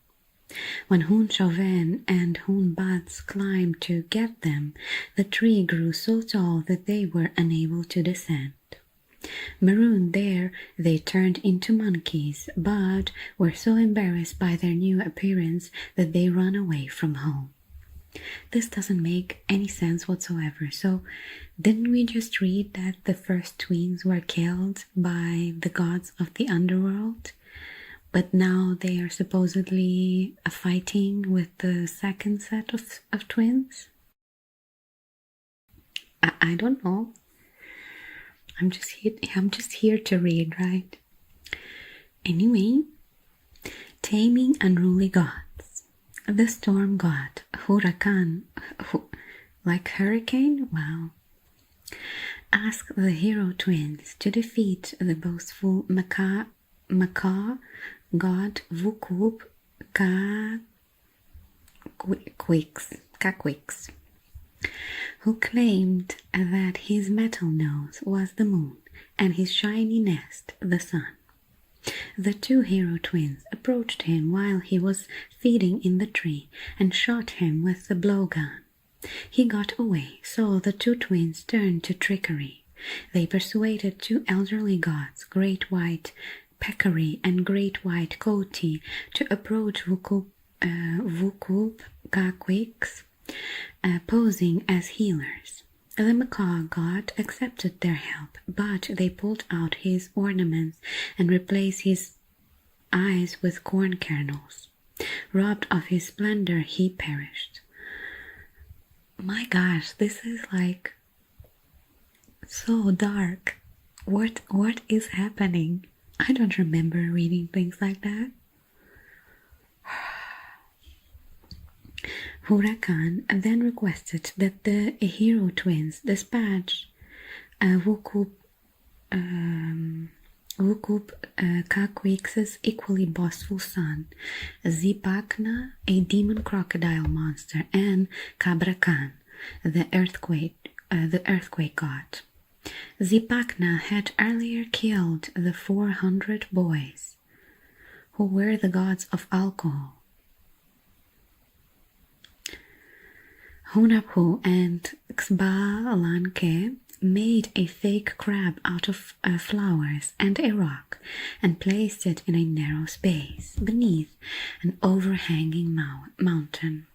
When Hun Chauvin and Hun Bats climbed to get them, the tree grew so tall that they were unable to descend. Marooned there, they turned into monkeys, but were so embarrassed by their new appearance that they ran away from home. This doesn't make any sense whatsoever. So, didn't we just read that the first twins were killed by the gods of the underworld? But now they are supposedly fighting with the second set of twins? I don't know. I'm just here to read, right? Anyway, taming unruly gods. The storm god, Huracan, like hurricane? Wow. Asked the hero twins to defeat the boastful macaw god Vukup Kaquix, who claimed that his metal nose was the moon and his shiny nest the sun. The two hero twins approached him while he was feeding in the tree and shot him with the blowgun. He got away, so the two twins turned to trickery. They persuaded two elderly gods, Great White Peccary and Great White Coati, to approach Vukup Kaquix, posing as healers. The macaw god accepted their help, but they pulled out his ornaments and replaced his eyes with corn kernels. Robbed of his splendor, he perished. My gosh, this is like so dark. What is happening? I don't remember reading things like that. Huracan then requested that the hero twins dispatch Vukup Kaquix's equally boastful son, Zipacna, a demon crocodile monster, and Cabracan, the earthquake god. Zipacna had earlier killed the 400 boys, who were the gods of alcohol. Hunahpu and Xbalanque made a fake crab out of flowers and a rock and placed it in a narrow space beneath an overhanging mountain.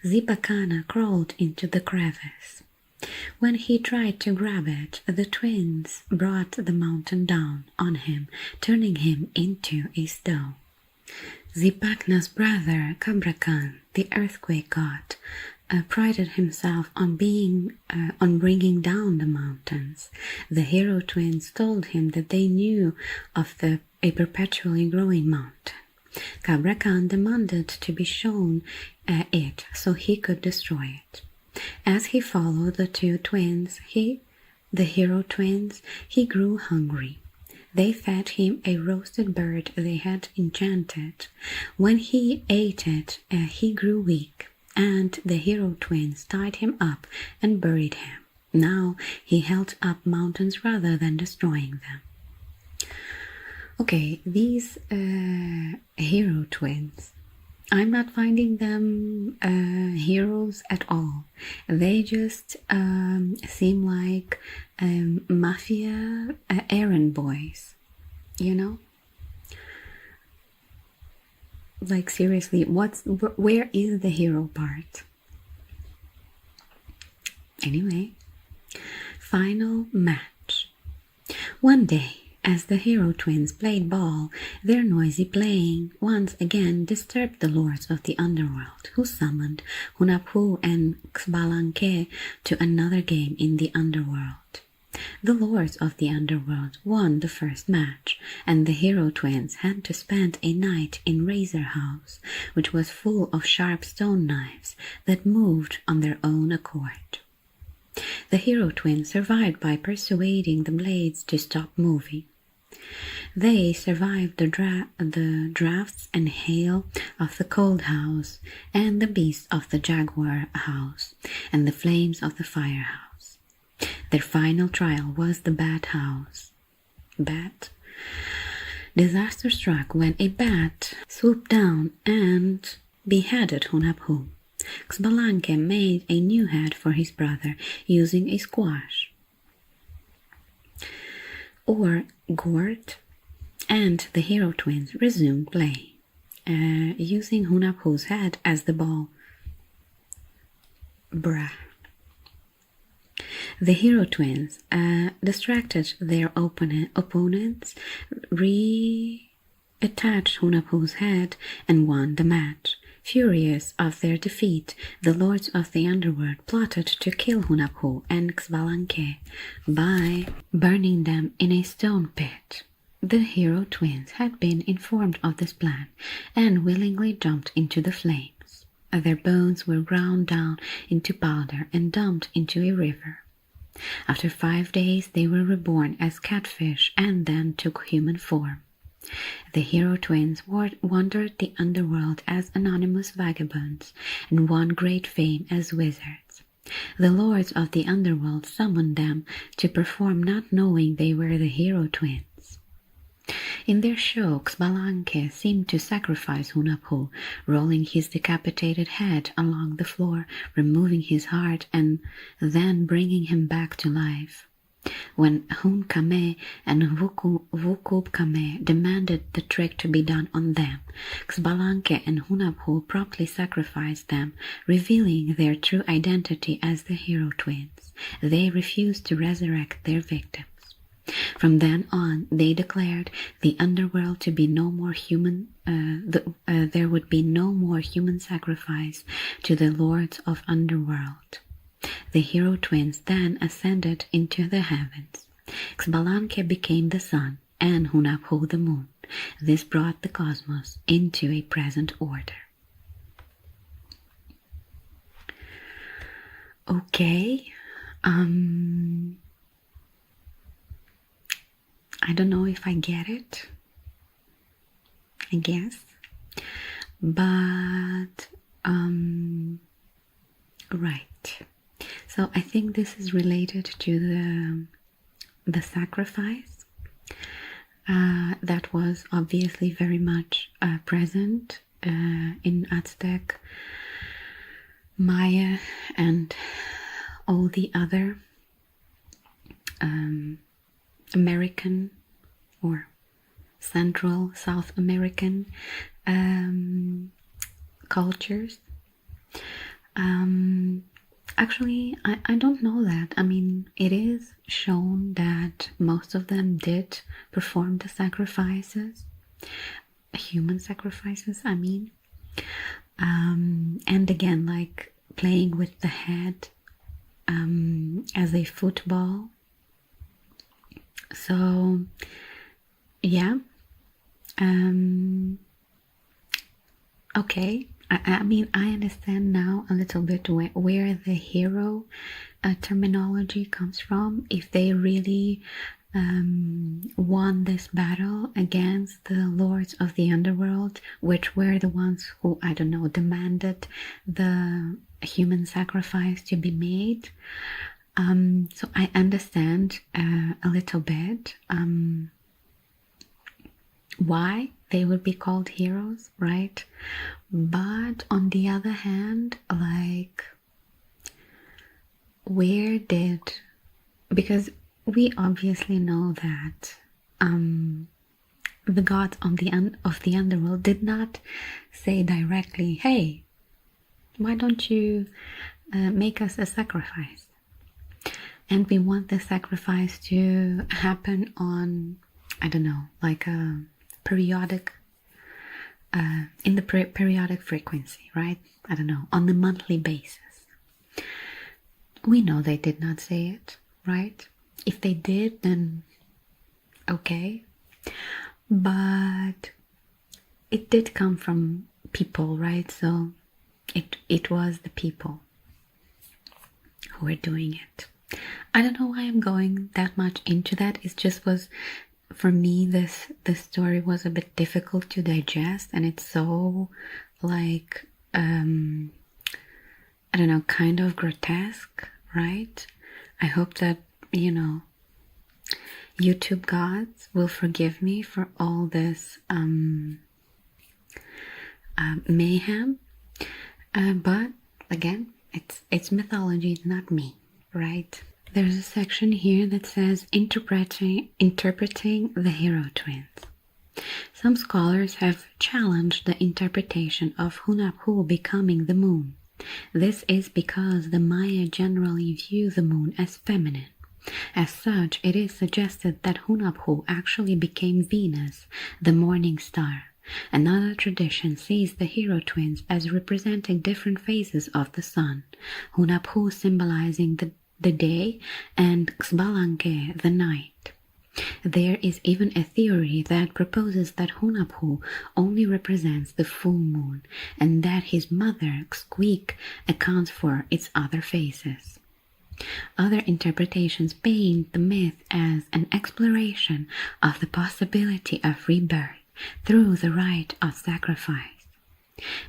Zipacana crawled into the crevice. When he tried to grab it, the twins brought the mountain down on him, turning him into a stone. Zipacna's brother, Cabracan, the earthquake god, prided himself on bringing down the mountains. The hero twins told him that they knew of a perpetually growing mountain. Kabra Khan demanded to be shown it so he could destroy it. As he followed the two twins, the hero twins, he grew hungry. They fed him a roasted bird they had enchanted. When he ate it, he grew weak, and the hero twins tied him up and buried him. Now he held up mountains rather than destroying them. Okay, these hero twins, I'm not finding them heroes at all. They just seem like mafia errand boys, you know? Like seriously, where is the hero part? Anyway, final match. One day, as the hero twins played ball, their noisy playing once again disturbed the lords of the underworld, who summoned Hunahpu and Xbalanque to another game in the underworld. The lords of the underworld won the first match, and the hero twins had to spend a night in Razor House, which was full of sharp stone knives that moved on their own accord. The hero twins survived by persuading the blades to stop moving. They survived the drafts and hail of the cold house, and the beasts of the jaguar house, and the flames of the fire house. Their final trial was the bat house. Bat? Disaster struck when a bat swooped down and beheaded Hunahpu. Xbalanque made a new head for his brother using a squash or gourd, and the hero twins resumed play, using Hunahpu's head as the ball. Brah. The hero twins distracted their opponents, reattached Hunahpu's head, and won the match. Furious of their defeat, the lords of the underworld plotted to kill Hunahpu and Xbalanque by burning them in a stone pit. The hero twins had been informed of this plan and willingly jumped into the flames. Their bones were ground down into powder and dumped into a river. After 5 days, they were reborn as catfish and then took human form. The hero twins wandered the underworld as anonymous vagabonds and won great fame as wizards. The lords of the underworld summoned them to perform, not knowing they were the hero twins. In their show, Xbalanque seemed to sacrifice Hunahpu, rolling his decapitated head along the floor, removing his heart, and then bringing him back to life. When Hun Kame and Wukub Kame demanded the trick to be done on them, Xbalanque and Hunahpu promptly sacrificed them, revealing their true identity as the hero twins. They refused to resurrect their victims. From then on, they declared the underworld to be no more human. There would be no more human sacrifice to the lords of underworld. The hero twins then ascended into the heavens. Xbalanque became the sun and Hunahpu the moon. This brought the cosmos into a present order. Okay, I don't know if I get it, I guess, but right. So I think this is related to the sacrifice that was obviously very much present in Aztec, Maya, and all the other American or Central South American cultures. Actually, I don't know that. I mean, it is shown that most of them did perform the sacrifices, human sacrifices, I mean. And again, like playing with the head as a football. So yeah, okay. I mean, I understand now a little bit where the hero terminology comes from. If they really won this battle against the lords of the underworld, which were the ones who, I don't know, demanded the human sacrifice to be made. So I understand a little bit why they would be called heroes, right? But on the other hand, like, where did, because we obviously know that the gods of the underworld did not say directly, hey, why don't you make us a sacrifice? And we want the sacrifice to happen on, I don't know, like a periodic, in the periodic frequency, right? I don't know, on a monthly basis. We know they did not say it, right? If they did, then okay. But it did come from people, right? So it was the people who were doing it. I don't know why I'm going that much into that. It just was, for me, this story was a bit difficult to digest, and it's so like I don't know, kind of grotesque, right? I hope that, you know, YouTube gods will forgive me for all this mayhem, but again, it's mythology, not me, right? There's a section here that says interpreting the hero twins. Some scholars have challenged the interpretation of Hunahpu becoming the moon. This is because the Maya generally view the moon as feminine. As such, it is suggested that Hunahpu actually became Venus, the morning star. Another tradition sees the hero twins as representing different phases of the sun, Hunahpu symbolizing the day and Xbalanque the night. There is even a theory that proposes that Hunahpu only represents the full moon, and that his mother, Xquik, accounts for its other phases. Other interpretations paint the myth as an exploration of the possibility of rebirth through the rite of sacrifice.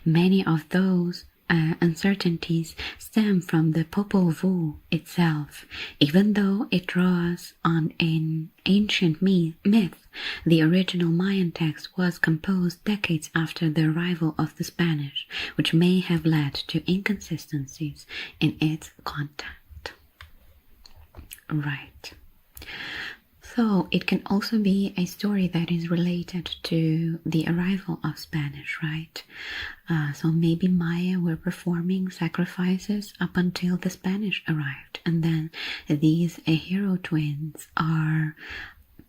Many of those uncertainties stem from the Popol Vuh itself. Even though it draws on an ancient myth, the original Mayan text was composed decades after the arrival of the Spanish, which may have led to inconsistencies in its content. Right. So it can also be a story that is related to the arrival of Spanish, right? So maybe Maya were performing sacrifices up until the Spanish arrived, and then these hero twins are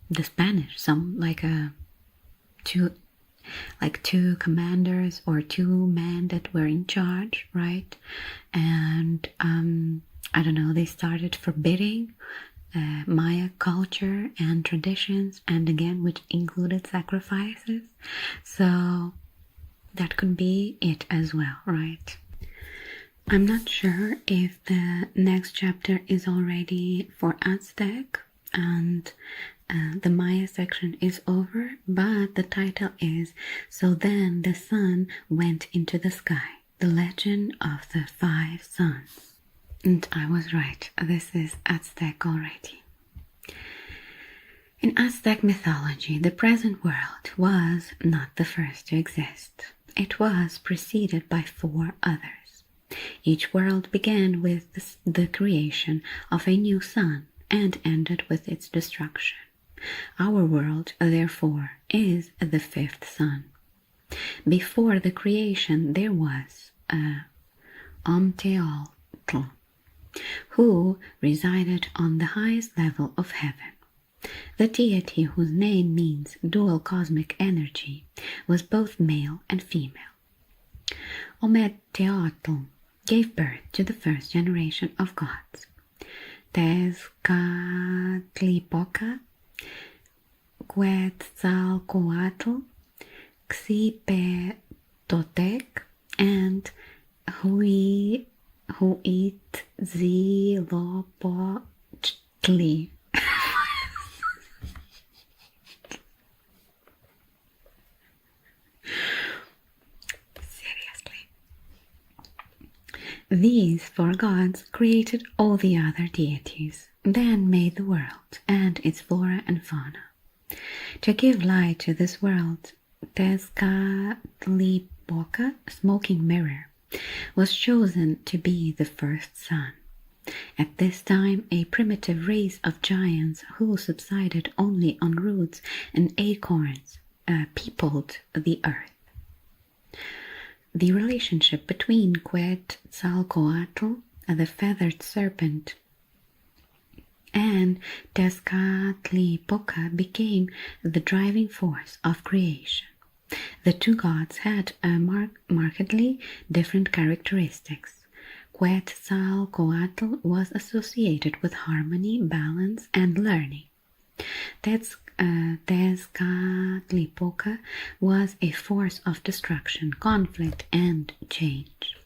the Spanish, some like two commanders or two men that were in charge, right? And I don't know, they started forbidding Maya culture and traditions, and again, which included sacrifices. So that could be it as well, right? I'm not sure if the next chapter is already for Aztec and the Maya section is over, but the title is So Then the Sun Went into the Sky, the Legend of the Five Suns. And I was right, this is Aztec already. In Aztec mythology, the present world was not the first to exist. It was preceded by 4 others. Each world began with the creation of a new sun and ended with its destruction. Our world, therefore, is the 5th sun. Before the creation, there was Omteotl, who resided on the highest level of heaven. The deity, whose name means dual cosmic energy, was both male and female. Ometeotl gave birth to the first generation of gods. Tezcatlipoca, Quetzalcoatl, Xipetotec, and Huitzilopochtli. These four gods created all the other deities, then made the world and its flora and fauna. To give light to this world, Tezcatlipoca, smoking mirror, was chosen to be the first sun. At this time, a primitive race of giants who subsisted only on roots and acorns peopled the earth. The relationship between Quetzalcoatl, the feathered serpent, and Tezcatlipoca became the driving force of creation. The two gods had markedly different characteristics. Quetzalcoatl was associated with harmony, balance, and learning. Tezcatlipoca was a force of destruction, conflict, and change.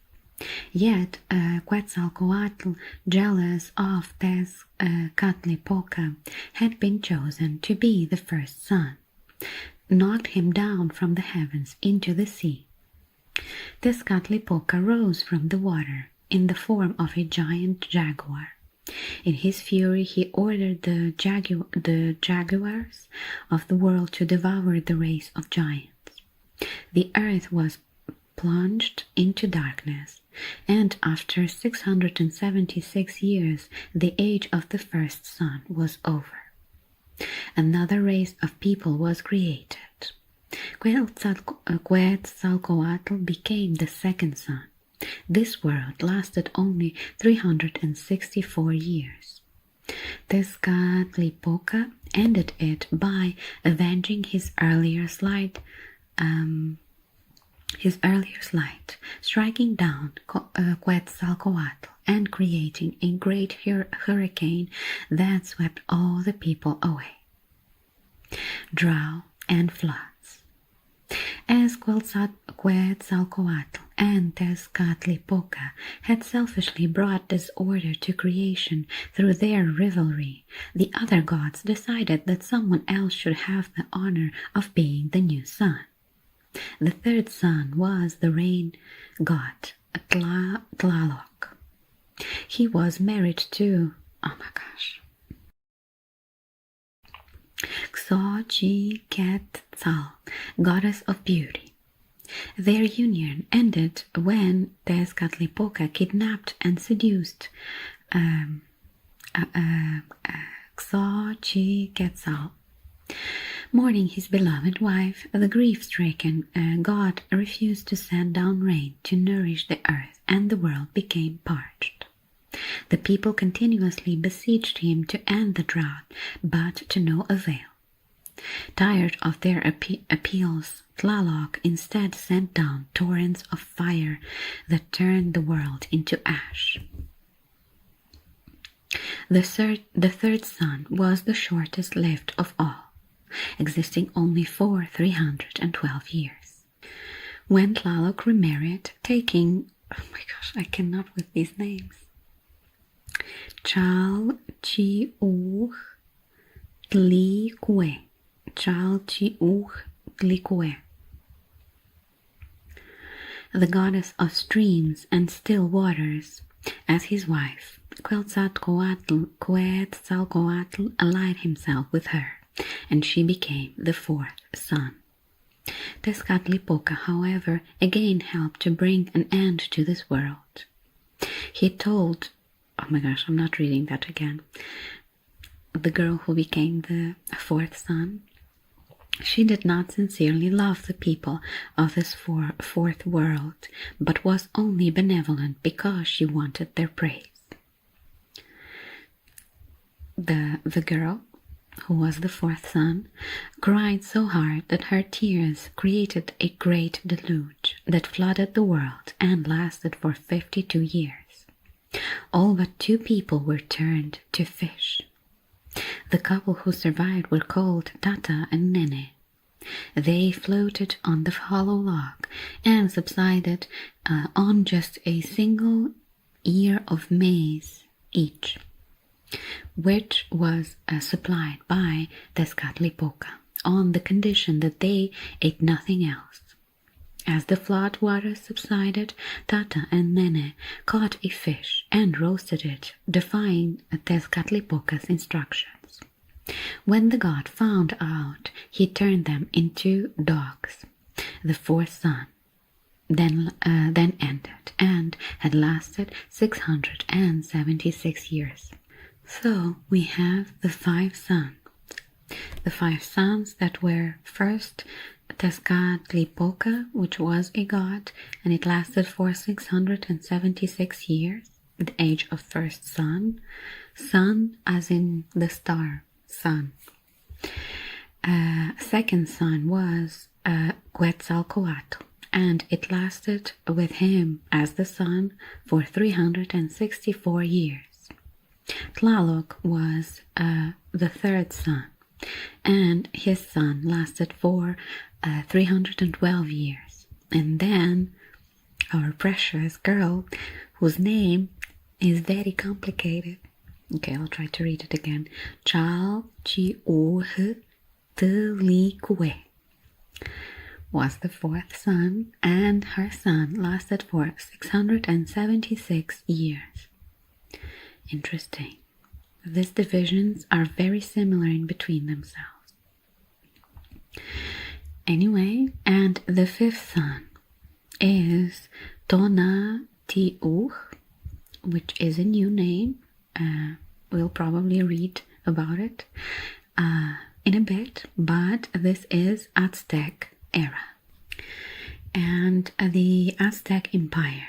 Yet Quetzalcoatl, jealous of Tezcatlipoca, had been chosen to be the first sun, knocked him down from the heavens into the sea. Tezcatlipoca rose from the water in the form of a giant jaguar. In his fury, he ordered the jaguars of the world to devour the race of giants. The earth was plunged into darkness, and after 676 years, the age of the first sun was over. Another race of people was created. Quetzalcoatl became the second sun. This world lasted only 364 years. Tezcatlipoca ended it by avenging his earlier slight, striking down Quetzalcoatl and creating a great hurricane that swept all the people away. Drought and floods. As Quetzalcoatl and Tezcatlipoca had selfishly brought disorder to creation through their rivalry, the other gods decided that someone else should have the honor of being the new sun. The third sun was the rain god, Tlaloc. He was married to, Xochiquetzal, goddess of beauty. Their union ended when Tezcatlipoca kidnapped and seduced Xochiquetzal. Mourning his beloved wife, the grief-stricken god refused to send down rain to nourish the earth, and the world became parched. The people continuously besieged him to end the drought, but to no avail. Tired of their appeals, Tlaloc instead sent down torrents of fire that turned the world into ash. The third sun was the shortest lived of all, existing only for 312 years. When Tlaloc remarried, taking, I cannot with these names, Chalchiuchtlicue, the goddess of streams and still waters, as his wife, Quetzalcoatl allied himself with her, and she became the fourth sun. Tezcatlipoca, however, again helped to bring an end to this world. He told, I'm not reading that again, the girl who became the fourth sun, she did not sincerely love the people of this fourth world, but was only benevolent because she wanted their praise. The girl who was the fourth sun, cried so hard that her tears created a great deluge that flooded the world and lasted for 52 years. All but 2 people were turned to fish. The couple who survived were called Tata and Nene. They floated on the hollow log and subsided on just a single ear of maize each, which was supplied by Tezcatlipoca on the condition that they ate nothing else. As the flood waters subsided, Tata and Nene caught a fish and roasted it, defying Tezcatlipoca's instructions. When the god found out, he turned them into dogs. The fourth sun then ended and had lasted 676 years. So we have the 5 suns. The 5 suns that were first Tezcatlipoca, which was a god, and it lasted for 676 years, the age of first sun. Sun as in the star, sun. Second sun was Quetzalcoatl, and it lasted with him as the sun for 364 years. Tlaloc was the third sun, and his sun lasted for 312 years. And then our precious girl, whose name is very complicated. Okay, I'll try to read it again. Chalchiuhtlicue was the fourth sun, and her sun lasted for 676 years. Interesting. These divisions are very similar in between themselves. Anyway, and the fifth sun is Tonatiuh, which is a new name. We'll probably read about it in a bit, but this is Aztec era and the Aztec Empire.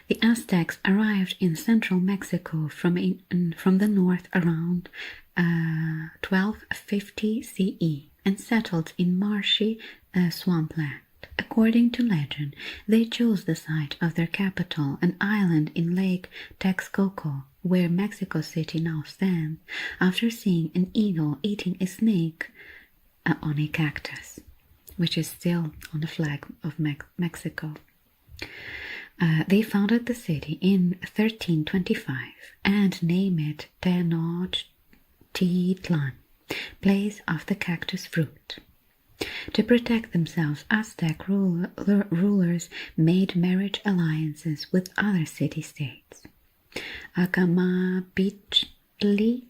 The Aztecs arrived in central Mexico from the north around 1250 CE and settled in marshy swampland. According to legend, they chose the site of their capital, an island in Lake Texcoco, where Mexico City now stands, after seeing an eagle eating a snake on a cactus, which is still on the flag of Mexico. They founded the city in 1325 and named it Tenochtitlan, place of the cactus fruit. To protect themselves, Aztec rulers made marriage alliances with other city-states. Acamapichtli,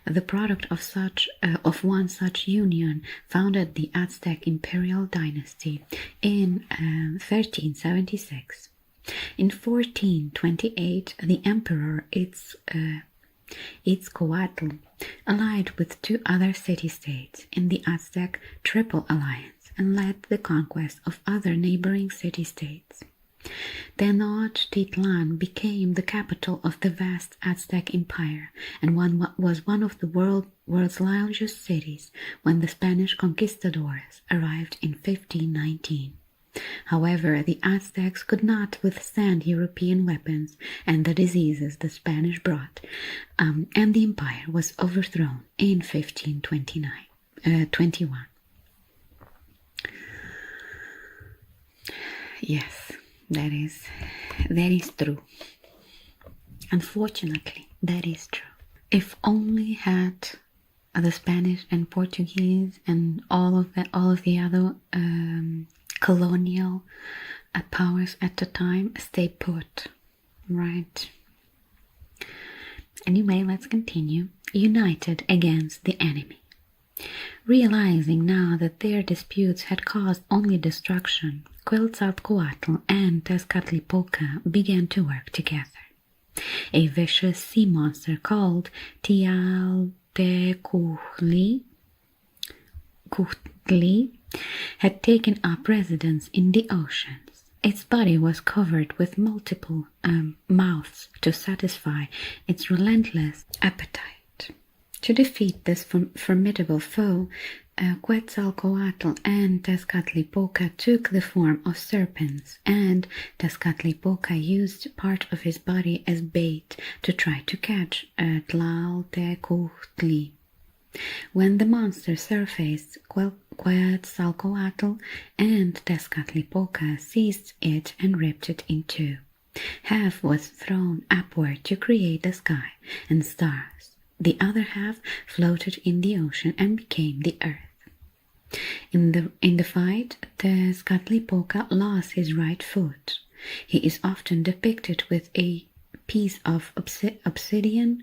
the product of one such union, founded the Aztec imperial dynasty in 1376. In 1428, the emperor Itzcoatl allied with 2 other city-states in the Aztec Triple Alliance and led the conquest of other neighboring city-states. Tenochtitlan became the capital of the vast Aztec Empire and was one of the world's largest cities when the Spanish conquistadors arrived in 1519. However, the Aztecs could not withstand European weapons and the diseases the Spanish brought, and the empire was overthrown in 1521. Yes, that is true. Unfortunately, that is true. If only had the Spanish and Portuguese and all of the other colonial powers at the time stay put, right? Anyway, let's continue. United against the enemy. Realizing now that their disputes had caused only destruction, Quetzalcoatl and Tezcatlipoca began to work together. A vicious sea monster called Tialtecuhtli had taken up residence in the oceans. Its body was covered with multiple mouths to satisfy its relentless appetite. To defeat this formidable foe, Quetzalcoatl and Tezcatlipoca took the form of serpents, and Tezcatlipoca used part of his body as bait to try to catch Tlaltecuhtli. When the monster surfaced, Quetzalcoatl and Tezcatlipoca seized it and ripped it in two. Half was thrown upward to create the sky and stars. The other half floated in the ocean and became the earth. In the fight, Tezcatlipoca lost his right foot. He is often depicted with a piece of obsidian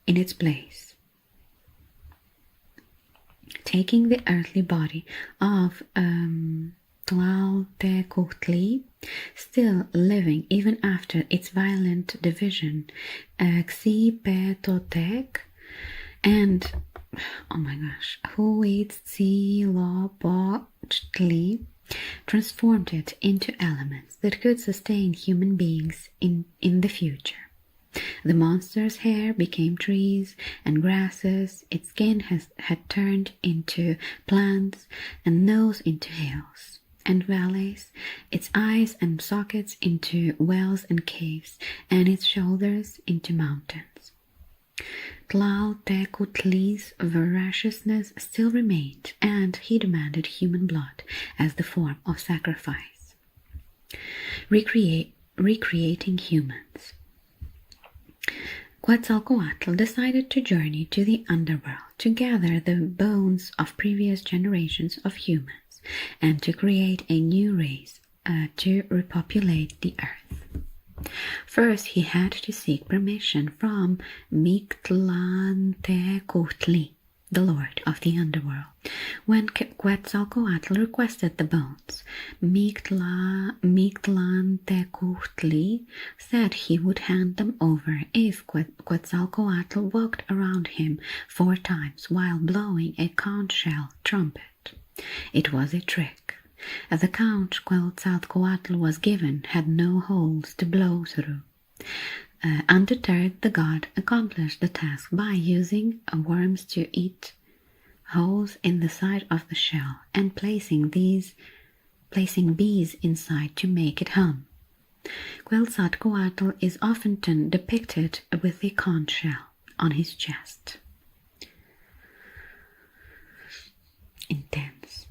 in its place. Taking the earthly body of Tlaltecuhtli, still living even after its violent division, Xipetotec and oh my gosh, Huitzilopochtli transformed it into elements that could sustain human beings in the future. The monster's hair became trees and grasses, its skin had turned into plants, and nose into hills and valleys, its eyes and sockets into wells and caves, and its shoulders into mountains. Tlaltecuhtli's voraciousness still remained, and he demanded human blood as the form of sacrifice. Recreating humans. Quetzalcoatl decided to journey to the underworld to gather the bones of previous generations of humans and to create a new race to repopulate the earth. First, he had to seek permission from Mictlantecuhtli, the lord of the underworld. When Quetzalcoatl requested the bones, Mictlantecuhtli said he would hand them over if Quetzalcoatl walked around him 4 times while blowing a conch shell trumpet. It was a trick. The conch Quetzalcoatl was given had no holes to blow through. Undeterred, the god accomplished the task by using worms to eat holes in the side of the shell and placing bees inside to make it hum. Quetzalcoatl is often depicted with a conch shell on his chest. Intense.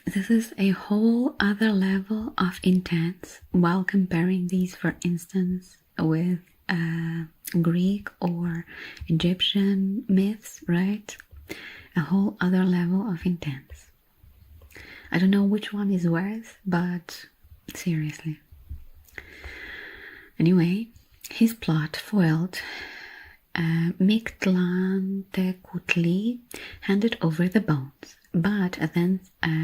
This is a whole other level of intense, while comparing these, for instance, with Greek or Egyptian myths, right? A whole other level of intense. I don't know which one is worse, but seriously. Anyway, his plot foiled, Mictlantecuhtli handed over the bones, but then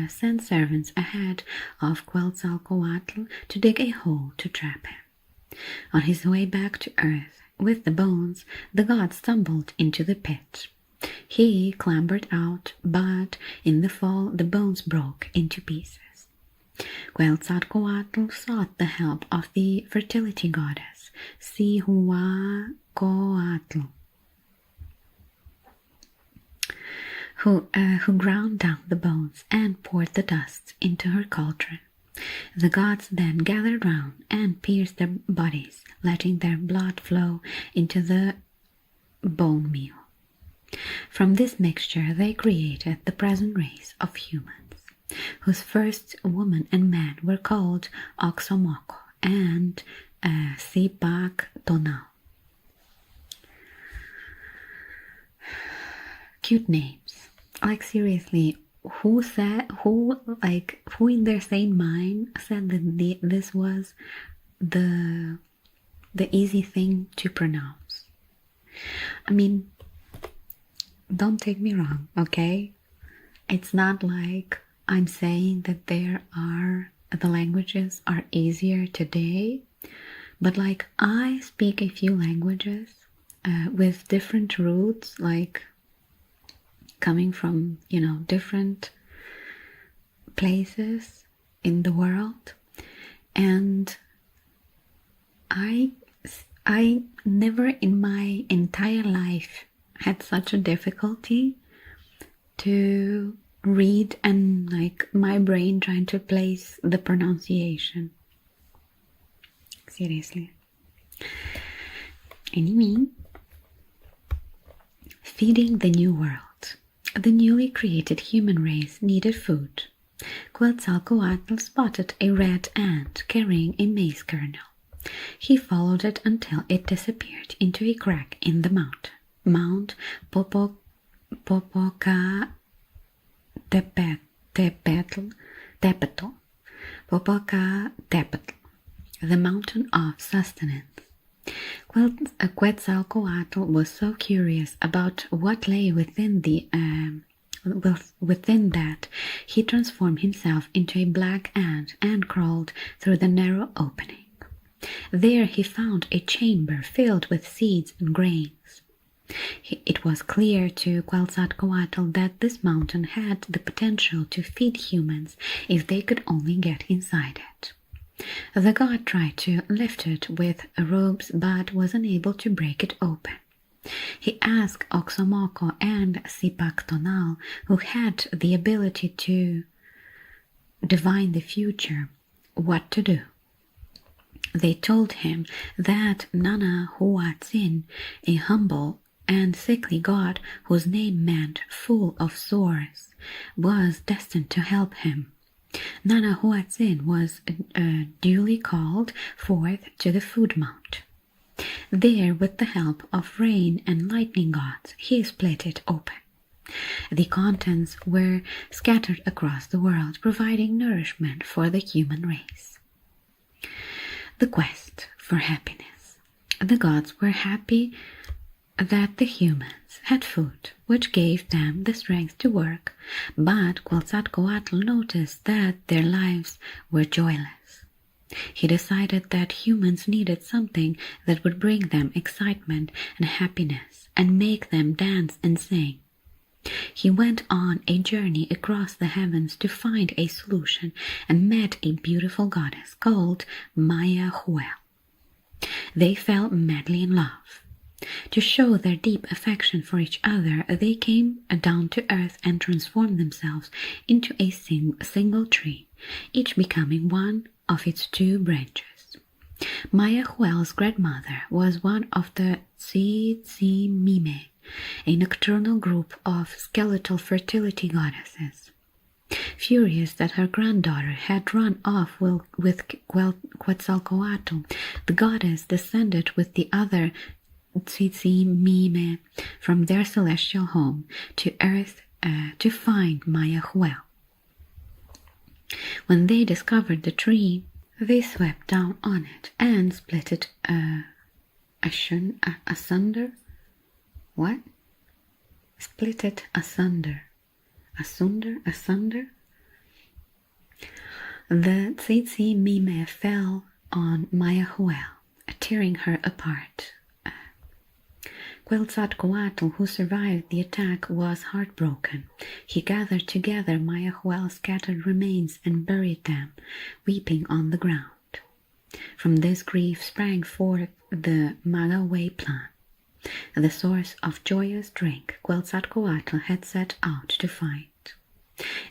sent servants ahead of Quetzalcoatl to dig a hole to trap him. On his way back to earth with the bones, the god stumbled into the pit. He clambered out, but in the fall the bones broke into pieces. Quetzalcoatl sought the help of the fertility goddess, Cihuacoatl, who ground down the bones and poured the dust into her cauldron. The gods then gathered round and pierced their bodies, letting their blood flow into the bone meal. From this mixture they created the present race of humans, whose first woman and man were called Oxomoco and Sipactonal. Cute names. Like, seriously, who in their sane mind said that this was the easy thing to pronounce? I mean, don't take me wrong, okay? It's not like I'm saying that the languages are easier today, but like, I speak a few languages with different roots, like coming from, different places in the world, and I I never in my entire life had such a difficulty to read and like my brain trying to place the pronunciation. Seriously. Anyway, feeding the new world. The newly created human race needed food. Quetzalcoatl spotted a red ant carrying a maize kernel. He followed it until it disappeared into a crack in the mountain. Mount Popocatépetl. Popocatépetl, the mountain of sustenance. Quetzalcoatl was so curious about what lay within that he transformed himself into a black ant and crawled through the narrow opening. There he found a chamber filled with seeds and grains. It was clear to Quetzalcoatl that this mountain had the potential to feed humans if they could only get inside it. The god tried to lift it with ropes but was unable to break it open. He asked Oxomoco and Sipactonal, who had the ability to divine the future, what to do. They told him that Nana Huatzin, a humble and sickly god whose name meant full of sores, was destined to help him. Nana Huatzin was duly called forth to the food mount. There, with the help of rain and lightning gods, he split it open. The contents were scattered across the world, providing nourishment for the human race. The quest for happiness. The gods were happy that the humans had food, which gave them the strength to work, but Quetzalcoatl noticed that their lives were joyless. He decided that humans needed something that would bring them excitement and happiness and make them dance and sing. He went on a journey across the heavens to find a solution and met a beautiful goddess called Maya Huel. They fell madly in love. To show their deep affection for each other, they came down to earth and transformed themselves into a single tree, each becoming one of its two branches. Maya Huel's grandmother was one of the Tzitzimime, a nocturnal group of skeletal fertility goddesses. Furious that her granddaughter had run off with Quetzalcoatl, the goddess descended with the other Tzitzimime from their celestial home to earth to find Maya Huel. When they discovered the tree, they swept down on it and split it asunder. What? Split it asunder. Asunder? The Tzitzimime fell on Maya Huel, tearing her apart. Quetzalcoatl, who survived the attack, was heartbroken. He gathered together Maya Huel's scattered remains and buried them, weeping on the ground. From this grief sprang forth the Magaway plan, the source of joyous drink Quetzalcoatl had set out to find.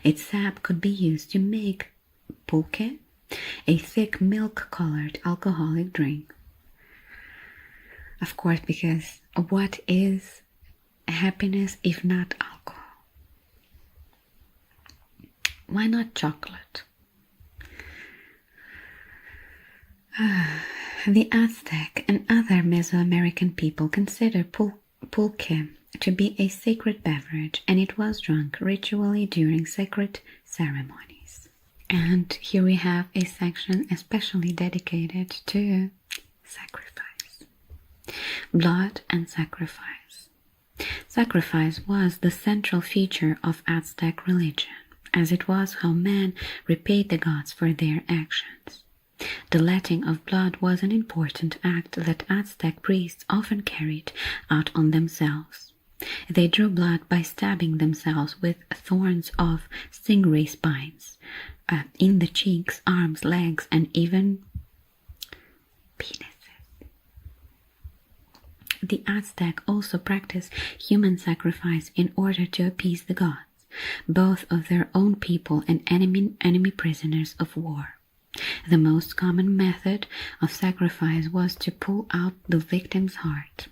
Its sap could be used to make pulque, a thick milk-colored alcoholic drink. Of course, because what is happiness if not alcohol? Why not chocolate? The Aztec and other Mesoamerican people consider pulque to be a sacred beverage, and it was drunk ritually during sacred ceremonies. And here we have a section especially dedicated to sacrifice. Blood and sacrifice. Sacrifice was the central feature of Aztec religion, as it was how men repaid the gods for their actions. The letting of blood was an important act that Aztec priests often carried out on themselves. They drew blood by stabbing themselves with thorns of stingray spines in the cheeks, arms, legs, and even penises. The Aztec also practiced human sacrifice in order to appease the gods, both of their own people and enemy prisoners of war. The most common method of sacrifice was to pull out the victim's heart.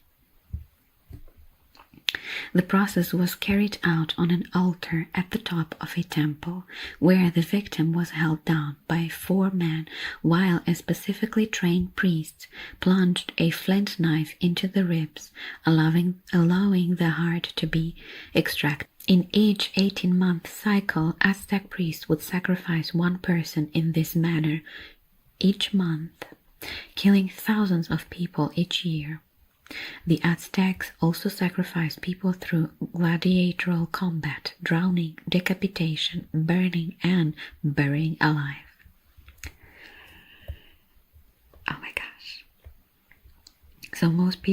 The process was carried out on an altar at the top of a temple, where the victim was held down by 4 men, while a specifically trained priest plunged a flint knife into the ribs, allowing the heart to be extracted. In each 18-month cycle, Aztec priests would sacrifice one person in this manner each month, killing thousands of people each year. The Aztecs also sacrificed people through gladiatorial combat, drowning, decapitation, burning, and burying alive. Oh my gosh. So most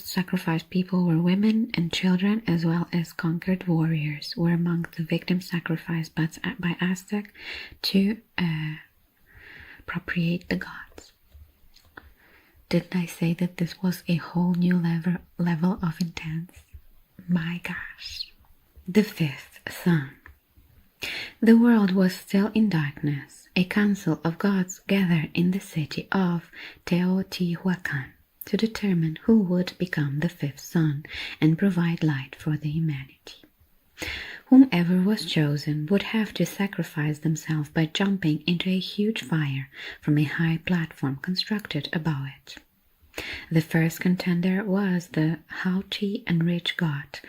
sacrificed people were women and children, as well as conquered warriors were among the victims sacrificed by Aztec to appropriate the gods. Didn't I say that this was a whole new level of intense? My gosh. The 5th sun. The world was still in darkness. A council of gods gathered in the city of Teotihuacan to determine who would become the 5th sun and provide light for the humanity. Whomever was chosen would have to sacrifice themselves by jumping into a huge fire from a high platform constructed above it. The first contender was the haughty and rich god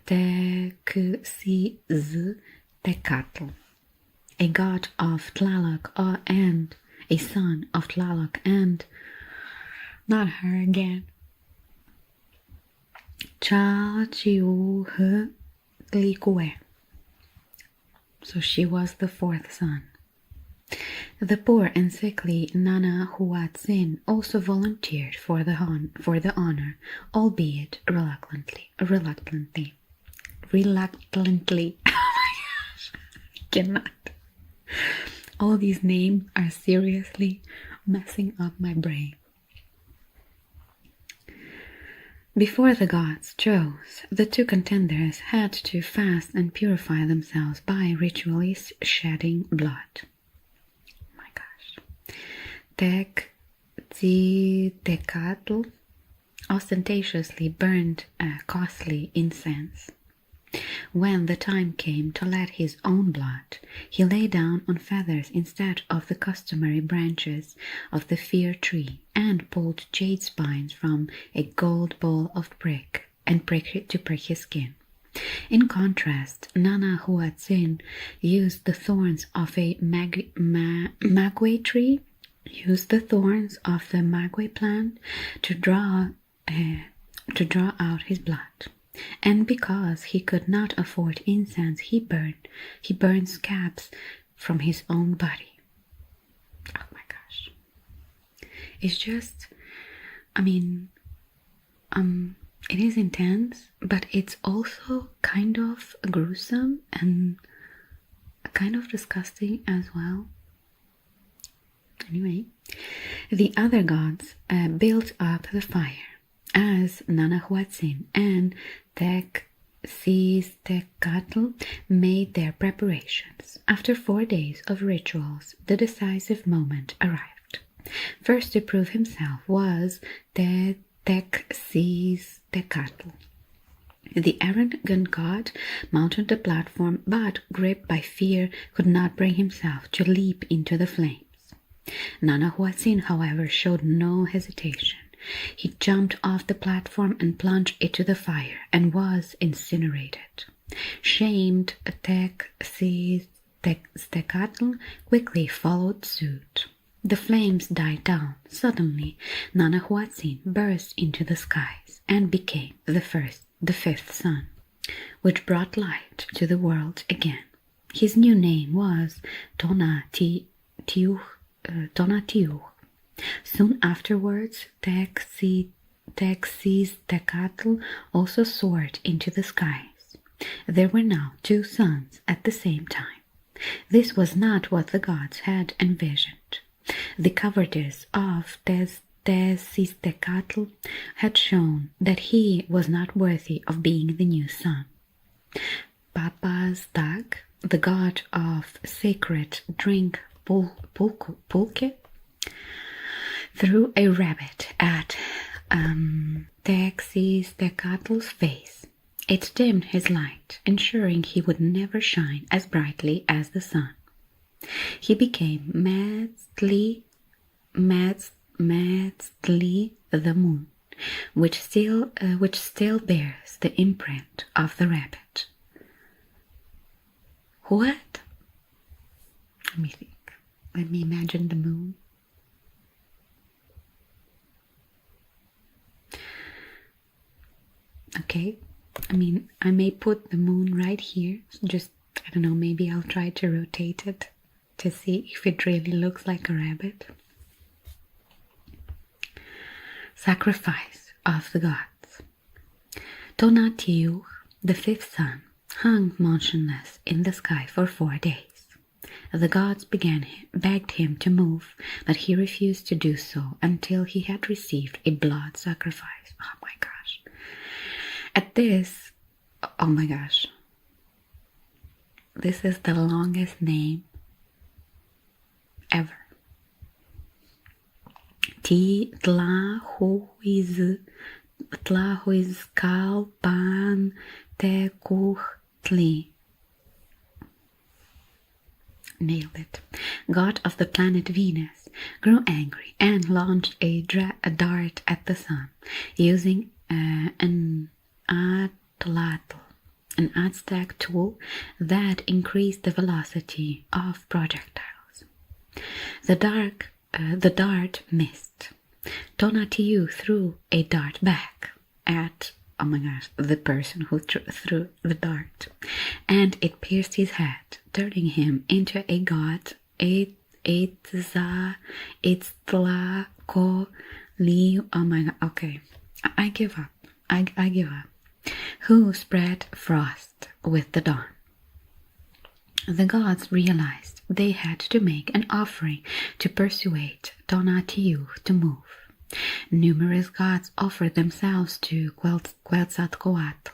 Tecuztecatl, a god of Tlaloc and a son of Tlaloc and not her again. Chalchiuhlicue. So she was the 4th son. The poor and sickly Nana Huatzin also volunteered for the honor, albeit reluctantly. Oh my gosh, I cannot. All these names are seriously messing up my brain. Before the gods chose, the 2 contenders had to fast and purify themselves by ritually shedding blood. Oh my gosh. Tecuztecatl ostentatiously burned costly incense. When the time came to let his own blood, he lay down on feathers instead of the customary branches of the fir tree and pulled jade spines from a gold bowl of brick and pricked it to prick his skin. In contrast, Nana Huatzin used the thorns of a maguey tree, plant to draw out his blood. And because he could not afford incense, he burned scabs from his own body. Oh my gosh. It's just, it is intense, but it's also kind of gruesome and kind of disgusting as well. Anyway, the other gods built up the fire as Nana Huatzin and Tecuztecatl made their preparations. After 4 days of rituals, the decisive moment arrived. First to prove himself was Tecuztecatl. The arrogant god mounted the platform, but, gripped by fear, could not bring himself to leap into the flames. Nana Huatzin, however, showed no hesitation. He jumped off the platform and plunged into the fire and was incinerated. Shamed, Tecuztecatl quickly followed suit. The flames died down. Suddenly, Nana Huatzin burst into the skies and became the 5th sun, which brought light to the world again. His new name was Tonatiuh. Soon afterwards, Tecuztecatl also soared into the skies. There were now 2 suns at the same time. This was not what the gods had envisioned. The cowardice of Tezcatl had shown that he was not worthy of being the new sun. Papaztag, the god of sacred drink pulque, threw a rabbit at Tezcatl's face. It dimmed his light, ensuring he would never shine as brightly as the sun. He became madly the moon, which still bears the imprint of the rabbit. What? Let me think. Let me imagine the moon. Okay, I mean, I may put the moon right here. Just, I don't know, maybe I'll try to rotate it to see if it really looks like a rabbit. Sacrifice of the gods. Tonatiuh, the fifth sun, hung motionless in the sky for 4 days. The gods begged him to move, but he refused to do so until he had received a blood sacrifice. Oh my gosh. At this, oh my gosh, this is the longest name ever. Tlahuizcalpan Tecuhtli. Nailed it. God of the planet Venus grew angry and launched a dart at the sun, using an Aztec tool that increased the velocity of projectiles. The dart missed. Tonatiuh threw a dart back at, oh my gosh, the person who threw the dart, and it pierced his head, turning him into a god, oh my god, okay, I give up, I give up, who spread frost with the dawn. The gods realized they had to make an offering to persuade Tonatiuh to move. Numerous gods offered themselves to Quetzalcoatl,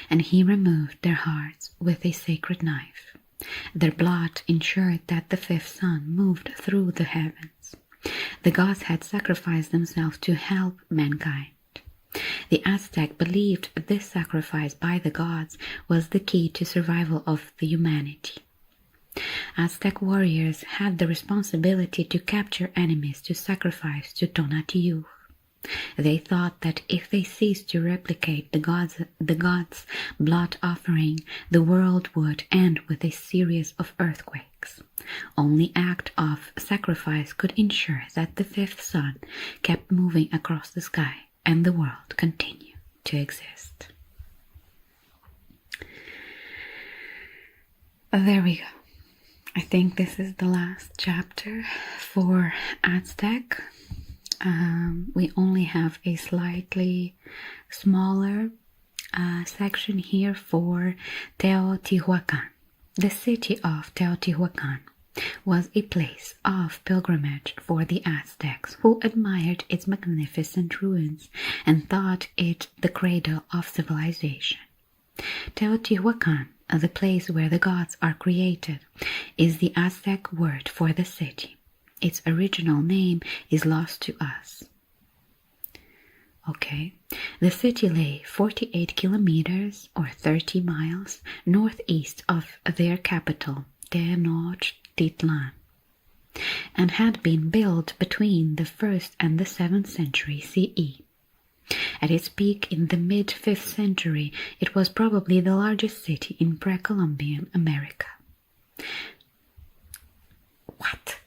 and he removed their hearts with a sacred knife. Their blood ensured that the fifth sun moved through the heavens. The gods had sacrificed themselves to help mankind. The Aztec believed this sacrifice by the gods was the key to survival of the humanity. Aztec warriors had the responsibility to capture enemies to sacrifice to Tonatiuh. They thought that if they ceased to replicate the gods' blood offering, the world would end with a series of earthquakes. Only act of sacrifice could ensure that the fifth sun kept moving across the sky and the world continued to exist. There we go. I think this is the last chapter for Aztec. We only have a slightly smaller section here for Teotihuacan. The city of Teotihuacan was a place of pilgrimage for the Aztecs, who admired its magnificent ruins and thought it the cradle of civilization. Teotihuacan, the place where the gods are created, is the Aztec word for the city. Its original name is lost to us. Okay, the city lay 48 kilometers or 30 miles northeast of their capital, Tenochtitlan, and had been built between the 1st and the 7th century CE. At its peak in the mid-5th century, it was probably the largest city in pre-Columbian America. What?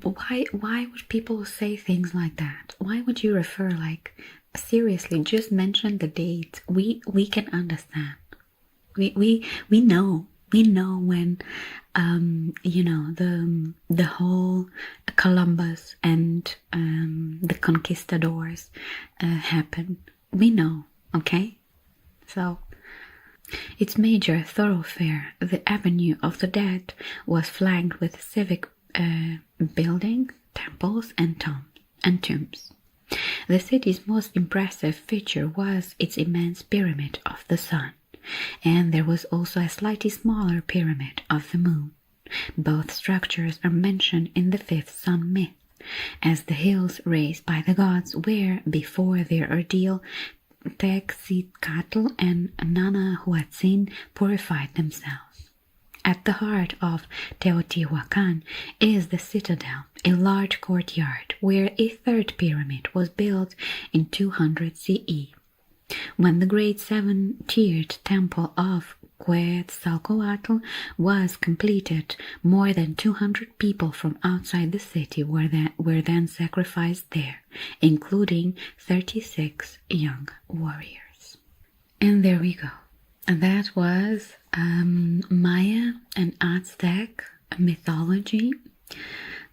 Why would people say things like that? Why would you refer, like, seriously, just mention the date. We can understand. We know when the whole Columbus and the conquistadors happened. We know, okay? So Its major thoroughfare, the Avenue of the Dead, was flanked with civic buildings, temples, and tombs. The city's most impressive feature was its immense Pyramid of the Sun, and there was also a slightly smaller Pyramid of the Moon. Both structures are mentioned in the fifth sun myth, as the hills raised by the gods where, before their ordeal, Tezcatl and Nanahuatzin purified themselves. At the heart of Teotihuacan is the citadel, a large courtyard where a third pyramid was built in 200 CE. When the great seven-tiered temple of Quetzalcoatl was completed, more than 200 people from outside the city were then sacrificed there, including 36 young warriors. And there we go. And that was Maya and Aztec mythology.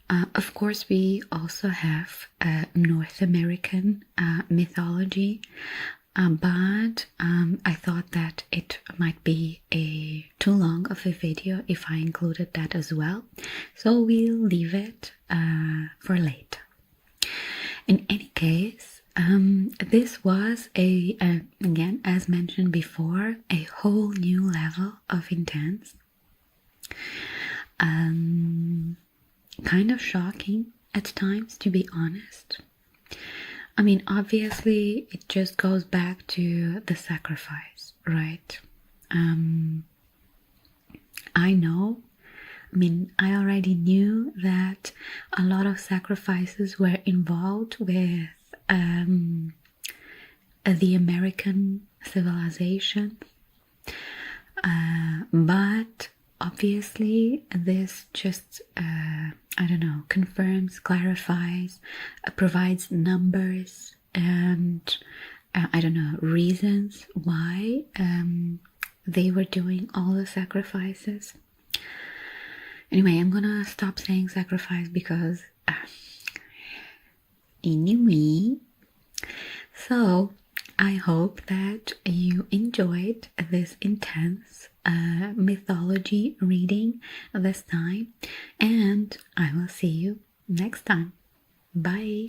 Of course, we also have North American mythology. But I thought that it might be too long of a video if I included that as well, so we'll leave it for later. In any case, this was again, as mentioned before, a whole new level of intense. Kind of shocking at times, to be honest. I mean, obviously, it just goes back to the sacrifice, right? I know, I already knew that a lot of sacrifices were involved with the American civilization, but obviously this just confirms, clarifies, provides numbers and reasons why they were doing all the sacrifices. Anyway, I'm gonna stop saying sacrifice because anyway, so I hope that you enjoyed this intense mythology reading this time, and I will see you next time. Bye.